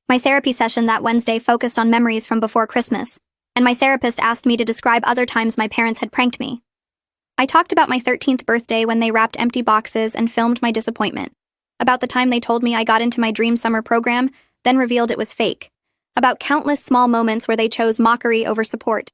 S1: My therapy session that Wednesday focused on memories from before Christmas, and my therapist asked me to describe other times my parents had pranked me. I talked about my 13th birthday when they wrapped empty boxes and filmed my disappointment. About the time they told me I got into my dream summer program, then revealed it was fake. About countless small moments where they chose mockery over support.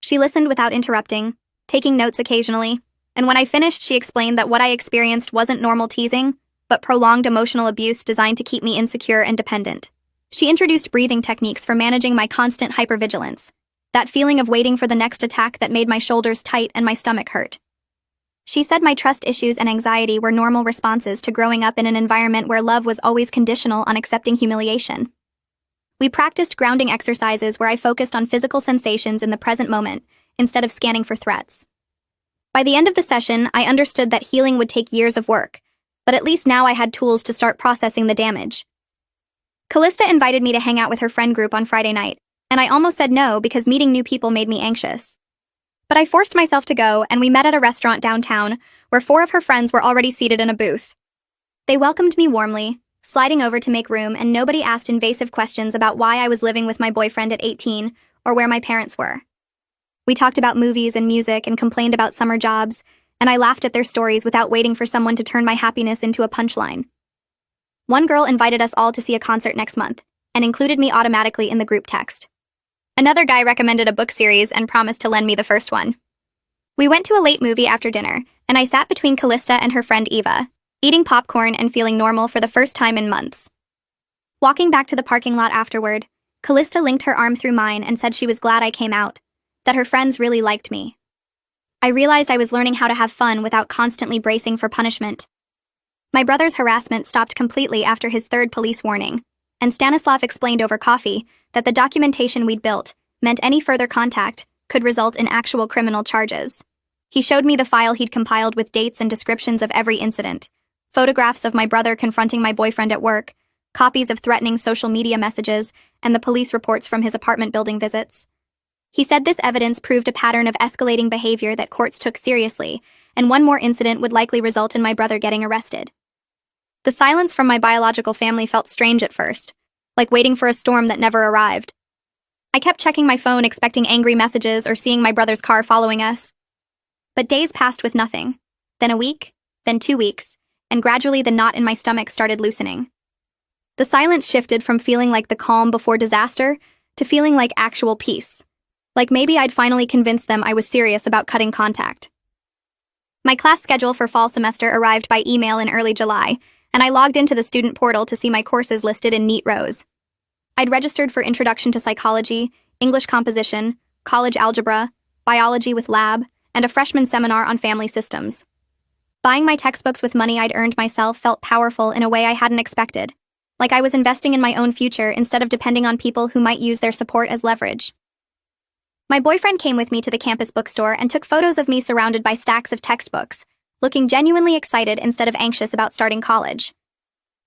S1: She listened without interrupting, taking notes occasionally, and when I finished, she explained that what I experienced wasn't normal teasing, but prolonged emotional abuse designed to keep me insecure and dependent. She introduced breathing techniques for managing my constant hypervigilance, that feeling of waiting for the next attack that made my shoulders tight and my stomach hurt. She said my trust issues and anxiety were normal responses to growing up in an environment where love was always conditional on accepting humiliation. We practiced grounding exercises where I focused on physical sensations in the present moment instead of scanning for threats. By the end of the session, I understood that healing would take years of work, but at least now I had tools to start processing the damage. Callista invited me to hang out with her friend group on Friday night, and I almost said no because meeting new people made me anxious. But I forced myself to go, and we met at a restaurant downtown where 4 of her friends were already seated in a booth. They welcomed me warmly, sliding over to make room, and nobody asked invasive questions about why I was living with my boyfriend at 18 or where my parents were. We talked about movies and music and complained about summer jobs, and I laughed at their stories without waiting for someone to turn my happiness into a punchline. One girl invited us all to see a concert next month and included me automatically in the group text. Another guy recommended a book series and promised to lend me the first one. We went to a late movie after dinner, and I sat between Callista and her friend Eva, eating popcorn and feeling normal for the first time in months. Walking back to the parking lot afterward, Callista linked her arm through mine and said she was glad I came out, that her friends really liked me. I realized I was learning how to have fun without constantly bracing for punishment. My brother's harassment stopped completely after his 3rd police warning, and Stanislav explained over coffee that the documentation we'd built meant any further contact could result in actual criminal charges. He showed me the file he'd compiled with dates and descriptions of every incident, photographs of my brother confronting my boyfriend at work, copies of threatening social media messages, and the police reports from his apartment building visits. He said this evidence proved a pattern of escalating behavior that courts took seriously, and one more incident would likely result in my brother getting arrested. The silence from my biological family felt strange at first, like waiting for a storm that never arrived. I kept checking my phone expecting angry messages or seeing my brother's car following us. But days passed with nothing, then a week, then 2 weeks, and gradually the knot in my stomach started loosening. The silence shifted from feeling like the calm before disaster to feeling like actual peace, like maybe I'd finally convinced them I was serious about cutting contact. My class schedule for fall semester arrived by email in early July, and I logged into the student portal to see my courses listed in neat rows. I'd registered for Introduction to Psychology, English Composition, College Algebra, Biology with Lab, and a freshman seminar on family systems. Buying my textbooks with money I'd earned myself felt powerful in a way I hadn't expected, like I was investing in my own future instead of depending on people who might use their support as leverage. My boyfriend came with me to the campus bookstore and took photos of me surrounded by stacks of textbooks, looking genuinely excited instead of anxious about starting college.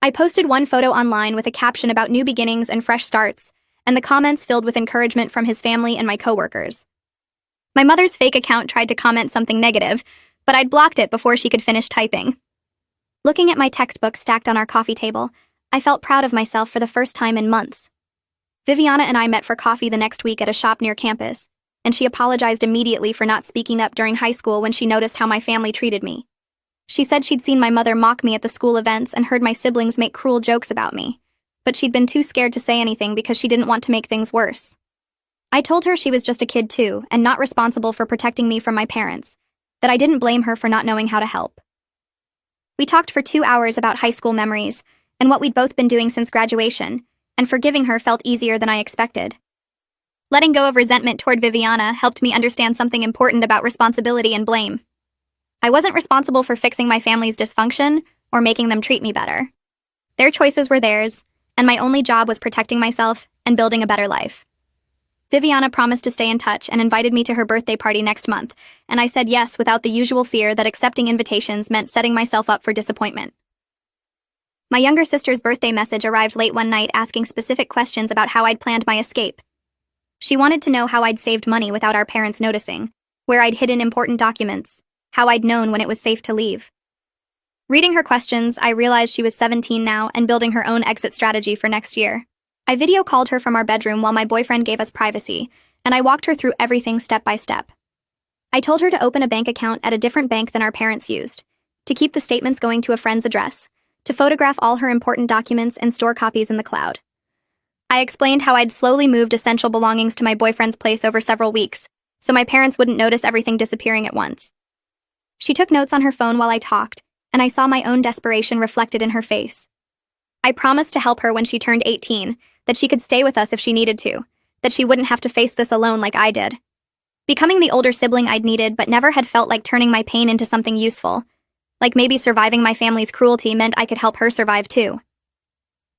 S1: I posted one photo online with a caption about new beginnings and fresh starts, and the comments filled with encouragement from his family and my coworkers. My mother's fake account tried to comment something negative, but I'd blocked it before she could finish typing. Looking at my textbooks stacked on our coffee table, I felt proud of myself for the first time in months. Viviana and I met for coffee the next week at a shop near campus, and she apologized immediately for not speaking up during high school when she noticed how my family treated me. She said she'd seen my mother mock me at the school events and heard my siblings make cruel jokes about me, but she'd been too scared to say anything because she didn't want to make things worse. I told her she was just a kid too, and not responsible for protecting me from my parents, that I didn't blame her for not knowing how to help. We talked for 2 hours about high school memories and what we'd both been doing since graduation, and forgiving her felt easier than I expected. Letting go of resentment toward Viviana helped me understand something important about responsibility and blame. I wasn't responsible for fixing my family's dysfunction or making them treat me better. Their choices were theirs, and my only job was protecting myself and building a better life. Viviana promised to stay in touch and invited me to her birthday party next month, and I said yes without the usual fear that accepting invitations meant setting myself up for disappointment. My younger sister's birthday message arrived late one night asking specific questions about how I'd planned my escape. She wanted to know how I'd saved money without our parents noticing, where I'd hidden important documents, how I'd known when it was safe to leave. Reading her questions, I realized she was 17 now and building her own exit strategy for next year. I video called her from our bedroom while my boyfriend gave us privacy, and I walked her through everything step by step. I told her to open a bank account at a different bank than our parents used, to keep the statements going to a friend's address, to photograph all her important documents and store copies in the cloud. I explained how I'd slowly moved essential belongings to my boyfriend's place over several weeks, so my parents wouldn't notice everything disappearing at once. She took notes on her phone while I talked, and I saw my own desperation reflected in her face. I promised to help her when she turned 18, that she could stay with us if she needed to, that she wouldn't have to face this alone like I did. Becoming the older sibling I'd needed but never had felt like turning my pain into something useful, like maybe surviving my family's cruelty meant I could help her survive too.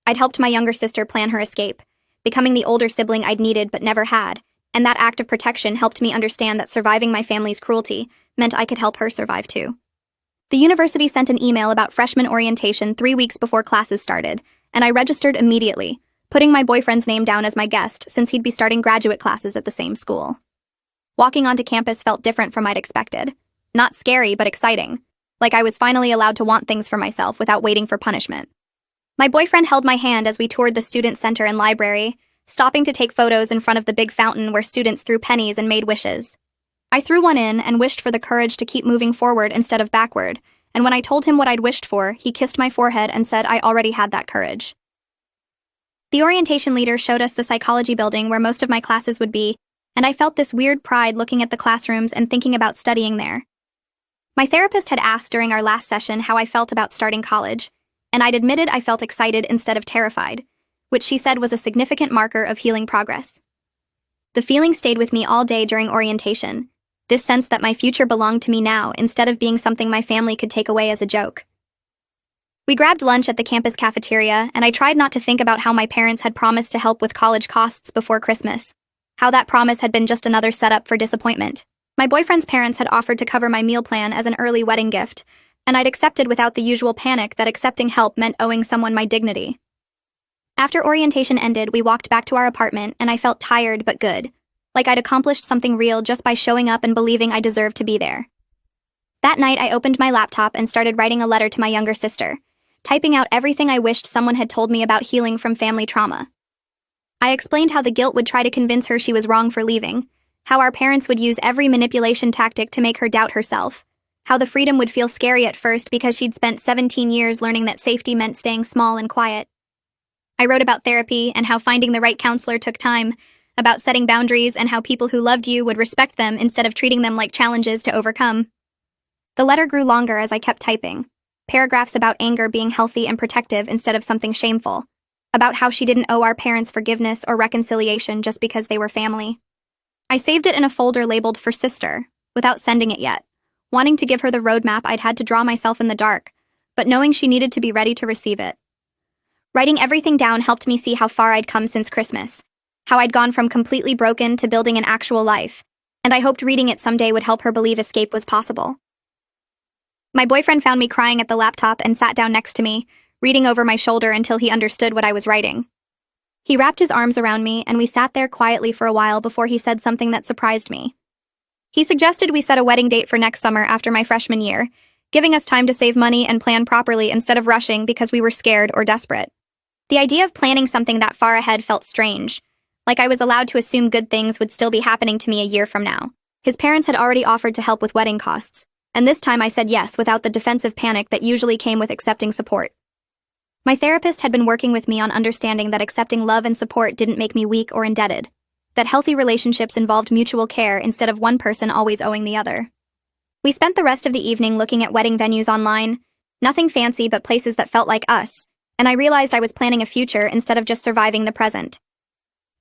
S1: I'd helped my younger sister plan her escape, becoming the older sibling I'd needed but never had, and that act of protection helped me understand that surviving my family's cruelty meant I could help her survive too. The university sent an email about freshman orientation 3 weeks before classes started, and I registered immediately, putting my boyfriend's name down as my guest since he'd be starting graduate classes at the same school. Walking onto campus felt different from I'd expected. Not scary, but exciting. Like I was finally allowed to want things for myself without waiting for punishment. My boyfriend held my hand as we toured the student center and library, stopping to take photos in front of the big fountain where students threw pennies and made wishes. I threw one in and wished for the courage to keep moving forward instead of backward, and when I told him what I'd wished for, he kissed my forehead and said I already had that courage. The orientation leader showed us the psychology building where most of my classes would be, and I felt this weird pride looking at the classrooms and thinking about studying there. My therapist had asked during our last session how I felt about starting college, and I'd admitted I felt excited instead of terrified, which she said was a significant marker of healing progress. The feeling stayed with me all day during orientation, this sense that my future belonged to me now instead of being something my family could take away as a joke. We grabbed lunch at the campus cafeteria, and I tried not to think about how my parents had promised to help with college costs before Christmas, how that promise had been just another setup for disappointment. My boyfriend's parents had offered to cover my meal plan as an early wedding gift, and I'd accepted without the usual panic that accepting help meant owing someone my dignity. After orientation ended, we walked back to our apartment, and I felt tired but good, like I'd accomplished something real just by showing up and believing I deserved to be there. That night, I opened my laptop and started writing a letter to my younger sister, typing out everything I wished someone had told me about healing from family trauma. I explained how the guilt would try to convince her she was wrong for leaving, how our parents would use every manipulation tactic to make her doubt herself, how the freedom would feel scary at first because she'd spent 17 years learning that safety meant staying small and quiet. I wrote about therapy and how finding the right counselor took time, about setting boundaries and how people who loved you would respect them instead of treating them like challenges to overcome. The letter grew longer as I kept typing. Paragraphs about anger being healthy and protective instead of something shameful, about how she didn't owe our parents forgiveness or reconciliation just because they were family. I saved it in a folder labeled For Sister, without sending it yet, wanting to give her the roadmap I'd had to draw myself in the dark, but knowing she needed to be ready to receive it. Writing everything down helped me see how far I'd come since Christmas, how I'd gone from completely broken to building an actual life, and I hoped reading it someday would help her believe escape was possible. My boyfriend found me crying at the laptop and sat down next to me, reading over my shoulder until he understood what I was writing. He wrapped his arms around me, and we sat there quietly for a while before he said something that surprised me. He suggested we set a wedding date for next summer after my freshman year, giving us time to save money and plan properly instead of rushing because we were scared or desperate. The idea of planning something that far ahead felt strange, like I was allowed to assume good things would still be happening to me a year from now. His parents had already offered to help with wedding costs, and this time I said yes without the defensive panic that usually came with accepting support. My therapist had been working with me on understanding that accepting love and support didn't make me weak or indebted, that healthy relationships involved mutual care instead of one person always owing the other. We spent the rest of the evening looking at wedding venues online, nothing fancy but places that felt like us, and I realized I was planning a future instead of just surviving the present.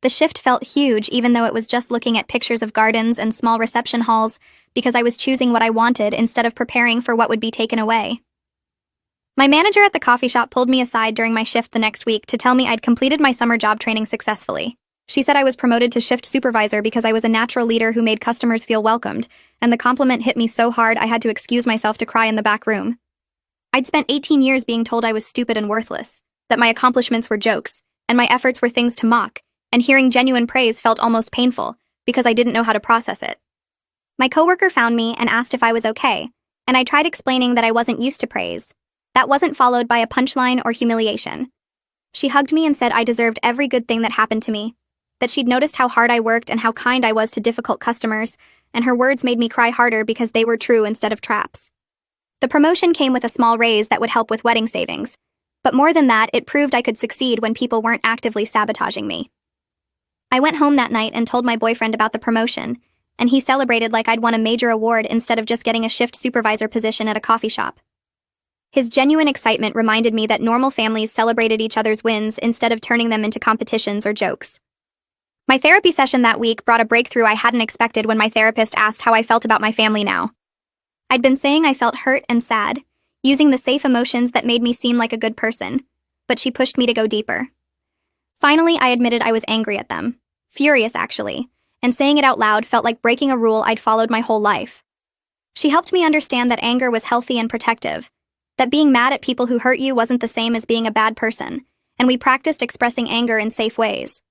S1: The shift felt huge even though it was just looking at pictures of gardens and small reception halls because I was choosing what I wanted instead of preparing for what would be taken away. My manager at the coffee shop pulled me aside during my shift the next week to tell me I'd completed my summer job training successfully. She said I was promoted to shift supervisor because I was a natural leader who made customers feel welcomed, and the compliment hit me so hard I had to excuse myself to cry in the back room. I'd spent 18 years being told I was stupid and worthless, that my accomplishments were jokes, and my efforts were things to mock, and hearing genuine praise felt almost painful because I didn't know how to process it. My coworker found me and asked if I was okay, and I tried explaining that I wasn't used to praise. That wasn't followed by a punchline or humiliation. She hugged me and said I deserved every good thing that happened to me, that she'd noticed how hard I worked and how kind I was to difficult customers, and her words made me cry harder because they were true instead of traps. The promotion came with a small raise that would help with wedding savings, but more than that, it proved I could succeed when people weren't actively sabotaging me. I went home that night and told my boyfriend about the promotion, and he celebrated like I'd won a major award instead of just getting a shift supervisor position at a coffee shop. His genuine excitement reminded me that normal families celebrated each other's wins instead of turning them into competitions or jokes. My therapy session that week brought a breakthrough I hadn't expected when my therapist asked how I felt about my family now. I'd been saying I felt hurt and sad, using the safe emotions that made me seem like a good person, but she pushed me to go deeper. Finally, I admitted I was angry at them, furious actually, and saying it out loud felt like breaking a rule I'd followed my whole life. She helped me understand that anger was healthy and protective, that being mad at people who hurt you wasn't the same as being a bad person, and we practiced expressing anger in safe ways.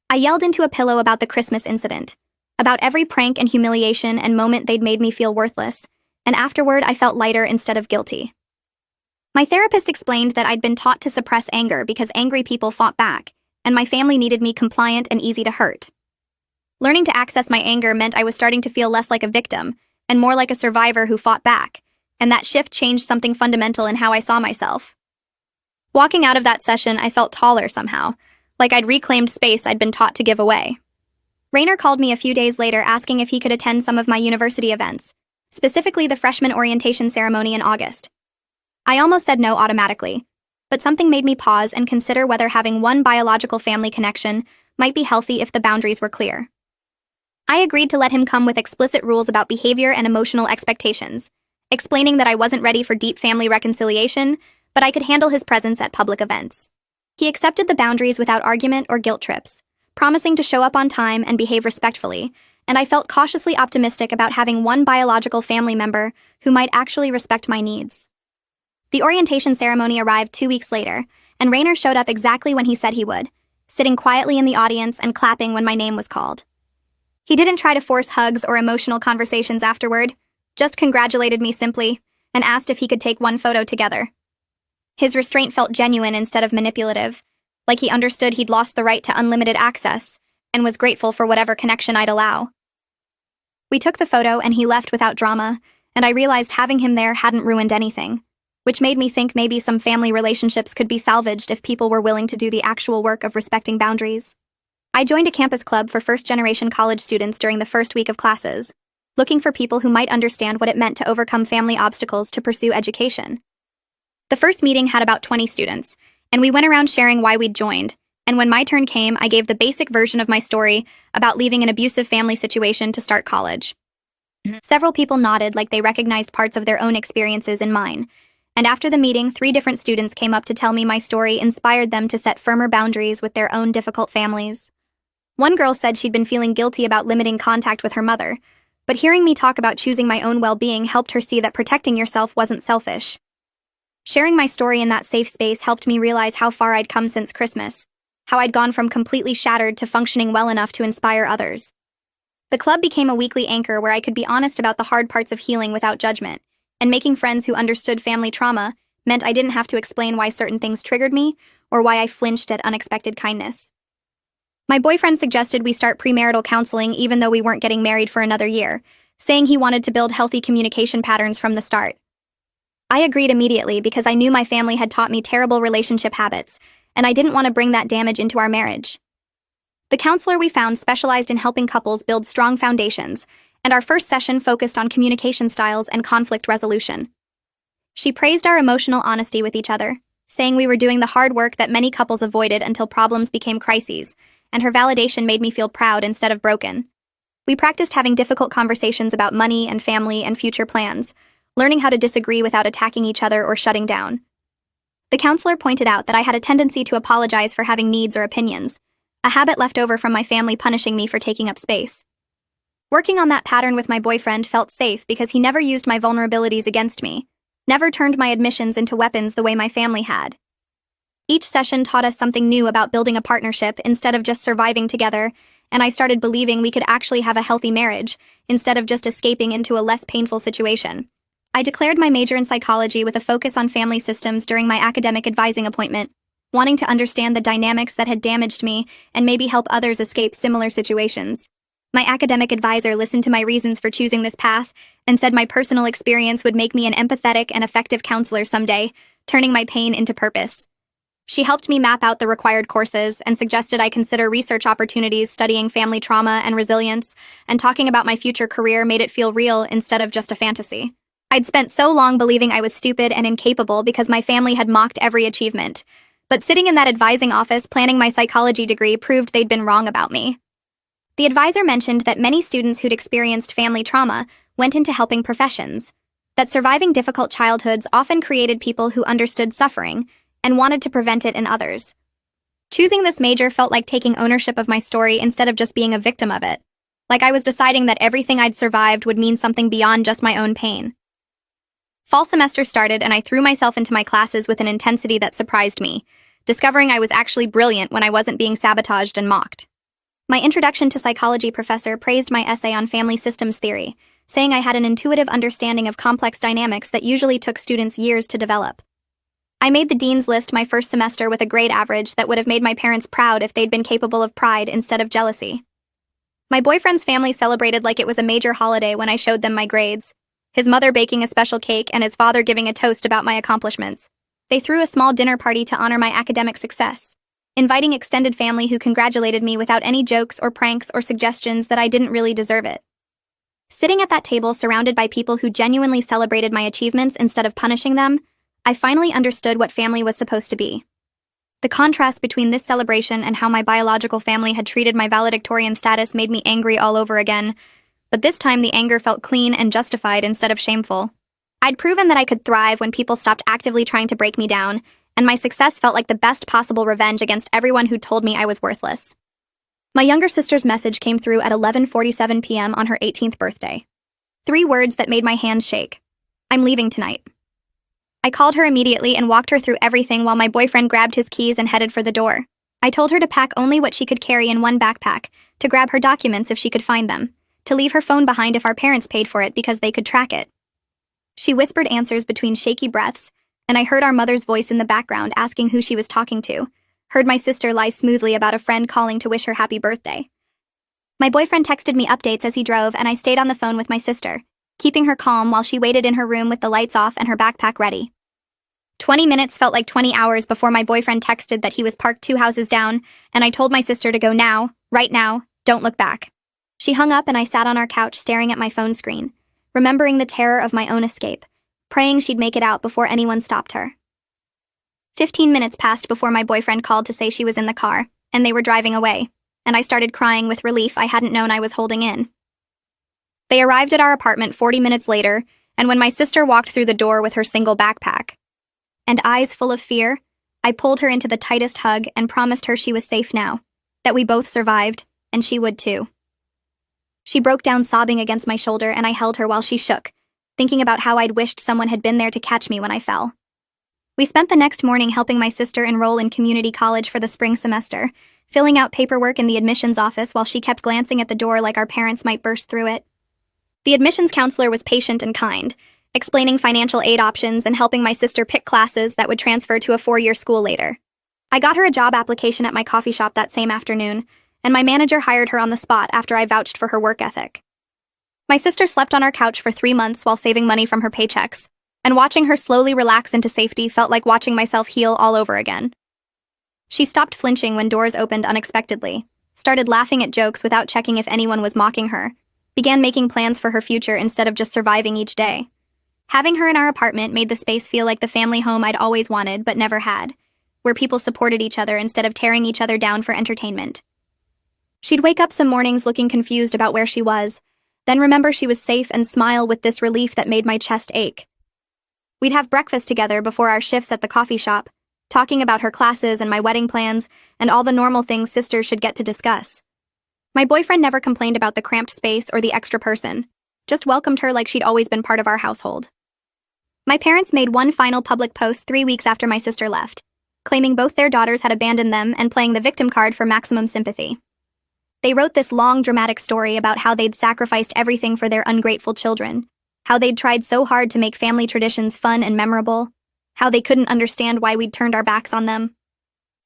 S1: I yelled into a pillow about the Christmas incident, about every prank and humiliation and moment they'd made me feel worthless, and afterward I felt lighter instead of guilty. My therapist explained that I'd been taught to suppress anger because angry people fought back, and my family needed me compliant and easy to hurt. Learning to access my anger meant I was starting to feel less like a victim, and more like a survivor who fought back, and that shift changed something fundamental in how I saw myself. Walking out of that session, I felt taller somehow, like I'd reclaimed space I'd been taught to give away. Rainer called me a few days later asking if he could attend some of my university events, specifically the freshman orientation ceremony in August. I almost said no automatically, but something made me pause and consider whether having one biological family connection might be healthy if the boundaries were clear. I agreed to let him come with explicit rules about behavior and emotional expectations, explaining that I wasn't ready for deep family reconciliation, but I could handle his presence at public events. He accepted the boundaries without argument or guilt trips, promising to show up on time and behave respectfully, and I felt cautiously optimistic about having one biological family member who might actually respect my needs. The orientation ceremony arrived 2 weeks later, and Rainer showed up exactly when he said he would, sitting quietly in the audience and clapping when my name was called. He didn't try to force hugs or emotional conversations afterward, just congratulated me simply, and asked if he could take one photo together. His restraint felt genuine instead of manipulative, like he understood he'd lost the right to unlimited access, and was grateful for whatever connection I'd allow. We took the photo and he left without drama, and I realized having him there hadn't ruined anything, which made me think maybe some family relationships could be salvaged if people were willing to do the actual work of respecting boundaries. I joined a campus club for first-generation college students during the first week of classes, looking for people who might understand what it meant to overcome family obstacles to pursue education. The first meeting had about 20 students, and we went around sharing why we'd joined, and when my turn came, I gave the basic version of my story about leaving an abusive family situation to start college. Several people nodded like they recognized parts of their own experiences in mine, and after the meeting, 3 different students came up to tell me my story inspired them to set firmer boundaries with their own difficult families. One girl said she'd been feeling guilty about limiting contact with her mother, but hearing me talk about choosing my own well-being helped her see that protecting yourself wasn't selfish. Sharing my story in that safe space helped me realize how far I'd come since Christmas, how I'd gone from completely shattered to functioning well enough to inspire others. The club became a weekly anchor where I could be honest about the hard parts of healing without judgment, and making friends who understood family trauma meant I didn't have to explain why certain things triggered me or why I flinched at unexpected kindness. My boyfriend suggested we start premarital counseling even though we weren't getting married for another year, saying he wanted to build healthy communication patterns from the start. I agreed immediately because I knew my family had taught me terrible relationship habits, and I didn't want to bring that damage into our marriage. The counselor we found specialized in helping couples build strong foundations, and our first session focused on communication styles and conflict resolution. She praised our emotional honesty with each other, saying we were doing the hard work that many couples avoided until problems became crises, and her validation made me feel proud instead of broken. We practiced having difficult conversations about money and family and future plans, learning how to disagree without attacking each other or shutting down. The counselor pointed out that I had a tendency to apologize for having needs or opinions, a habit left over from my family punishing me for taking up space. Working on that pattern with my boyfriend felt safe because he never used my vulnerabilities against me, never turned my admissions into weapons the way my family had. Each session taught us something new about building a partnership instead of just surviving together, and I started believing we could actually have a healthy marriage instead of just escaping into a less painful situation. I declared my major in psychology with a focus on family systems during my academic advising appointment, wanting to understand the dynamics that had damaged me and maybe help others escape similar situations. My academic advisor listened to my reasons for choosing this path and said my personal experience would make me an empathetic and effective counselor someday, turning my pain into purpose. She helped me map out the required courses and suggested I consider research opportunities studying family trauma and resilience, and talking about my future career made it feel real instead of just a fantasy. I'd spent so long believing I was stupid and incapable because my family had mocked every achievement, but sitting in that advising office planning my psychology degree proved they'd been wrong about me. The advisor mentioned that many students who'd experienced family trauma went into helping professions, that surviving difficult childhoods often created people who understood suffering and wanted to prevent it in others. Choosing this major felt like taking ownership of my story instead of just being a victim of it, like I was deciding that everything I'd survived would mean something beyond just my own pain. Fall semester started and I threw myself into my classes with an intensity that surprised me, discovering I was actually brilliant when I wasn't being sabotaged and mocked. My introduction to psychology professor praised my essay on family systems theory, saying I had an intuitive understanding of complex dynamics that usually took students years to develop. I made the dean's list my first semester with a grade average that would have made my parents proud if they'd been capable of pride instead of jealousy. My boyfriend's family celebrated like it was a major holiday when I showed them my grades, his mother baking a special cake and his father giving a toast about my accomplishments. They threw a small dinner party to honor my academic success, inviting extended family who congratulated me without any jokes or pranks or suggestions that I didn't really deserve it. Sitting at that table surrounded by people who genuinely celebrated my achievements instead of punishing them, I finally understood what family was supposed to be. The contrast between this celebration and how my biological family had treated my valedictorian status made me angry all over again, but this time the anger felt clean and justified instead of shameful. I'd proven that I could thrive when people stopped actively trying to break me down, and my success felt like the best possible revenge against everyone who told me I was worthless. My younger sister's message came through at 11:47 p.m. on her 18th birthday. 3 words that made my hands shake. I'm leaving tonight. I called her immediately and walked her through everything while my boyfriend grabbed his keys and headed for the door. I told her to pack only what she could carry in one backpack, to grab her documents if she could find them, to leave her phone behind if our parents paid for it because they could track it. She whispered answers between shaky breaths, and I heard our mother's voice in the background asking who she was talking to, heard my sister lie smoothly about a friend calling to wish her happy birthday. My boyfriend texted me updates as he drove, and I stayed on the phone with my sister, keeping her calm while she waited in her room with the lights off and her backpack ready. 20 minutes felt like 20 hours before my boyfriend texted that he was parked 2 houses down, and I told my sister to go now, right now, don't look back. She hung up and I sat on our couch staring at my phone screen, remembering the terror of my own escape, praying she'd make it out before anyone stopped her. 15 minutes passed before my boyfriend called to say she was in the car, and they were driving away, and I started crying with relief I hadn't known I was holding in. They arrived at our apartment 40 minutes later, and when my sister walked through the door with her single backpack, and eyes full of fear, I pulled her into the tightest hug and promised her she was safe now, that we both survived, and she would too. She broke down sobbing against my shoulder and I held her while she shook, thinking about how I'd wished someone had been there to catch me when I fell. We spent the next morning helping my sister enroll in community college for the spring semester, filling out paperwork in the admissions office while she kept glancing at the door like our parents might burst through it. The admissions counselor was patient and kind, explaining financial aid options and helping my sister pick classes that would transfer to a 4-year school later. I got her a job application at my coffee shop that same afternoon, and my manager hired her on the spot after I vouched for her work ethic. My sister slept on our couch for 3 months while saving money from her paychecks, and watching her slowly relax into safety felt like watching myself heal all over again. She stopped flinching when doors opened unexpectedly, started laughing at jokes without checking if anyone was mocking her, began making plans for her future instead of just surviving each day. Having her in our apartment made the space feel like the family home I'd always wanted but never had, where people supported each other instead of tearing each other down for entertainment. She'd wake up some mornings looking confused about where she was, then remember she was safe and smile with this relief that made my chest ache. We'd have breakfast together before our shifts at the coffee shop, talking about her classes and my wedding plans and all the normal things sisters should get to discuss. My boyfriend never complained about the cramped space or the extra person, just welcomed her like she'd always been part of our household. My parents made one final public post 3 weeks after my sister left, claiming both their daughters had abandoned them and playing the victim card for maximum sympathy. They wrote this long, dramatic story about how they'd sacrificed everything for their ungrateful children, how they'd tried so hard to make family traditions fun and memorable, how they couldn't understand why we'd turned our backs on them.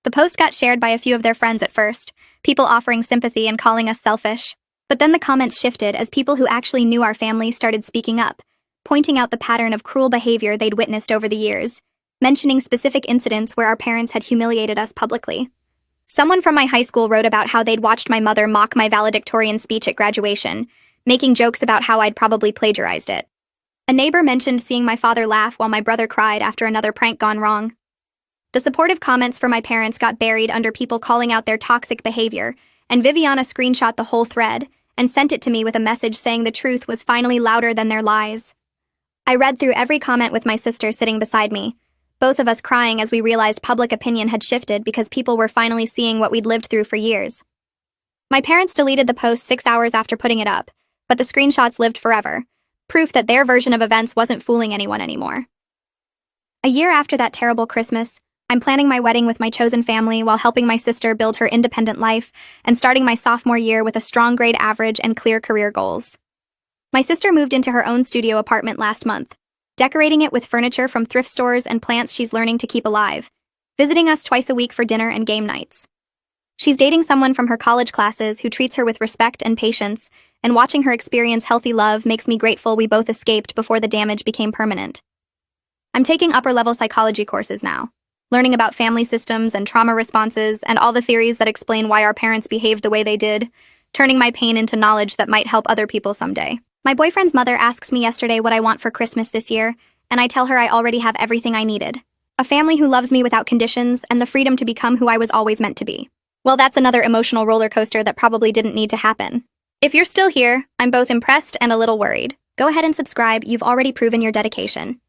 S1: The post got shared by a few of their friends at first, people offering sympathy and calling us selfish. But then the comments shifted as people who actually knew our family started speaking up, pointing out the pattern of cruel behavior they'd witnessed over the years, mentioning specific incidents where our parents had humiliated us publicly. Someone from my high school wrote about how they'd watched my mother mock my valedictorian speech at graduation, making jokes about how I'd probably plagiarized it. A neighbor mentioned seeing my father laugh while my brother cried after another prank gone wrong. The supportive comments for my parents got buried under people calling out their toxic behavior, and Viviana screenshot the whole thread and sent it to me with a message saying the truth was finally louder than their lies. I read through every comment with my sister sitting beside me, both of us crying as we realized public opinion had shifted because people were finally seeing what we'd lived through for years. My parents deleted the post 6 hours after putting it up, but the screenshots lived forever, proof that their version of events wasn't fooling anyone anymore. A year after that terrible Christmas, I'm planning my wedding with my chosen family while helping my sister build her independent life and starting my sophomore year with a strong grade average and clear career goals. My sister moved into her own studio apartment last month, decorating it with furniture from thrift stores and plants she's learning to keep alive, visiting us twice a week for dinner and game nights. She's dating someone from her college classes who treats her with respect and patience, and watching her experience healthy love makes me grateful we both escaped before the damage became permanent. I'm taking upper-level psychology courses now, learning about family systems and trauma responses and all the theories that explain why our parents behaved the way they did, turning my pain into knowledge that might help other people someday. My boyfriend's mother asks me yesterday what I want for Christmas this year, and I tell her I already have everything I needed. A family who loves me without conditions and the freedom to become who I was always meant to be. Well, that's another emotional roller coaster that probably didn't need to happen. If you're still here, I'm both impressed and a little worried. Go ahead and subscribe, you've already proven your dedication.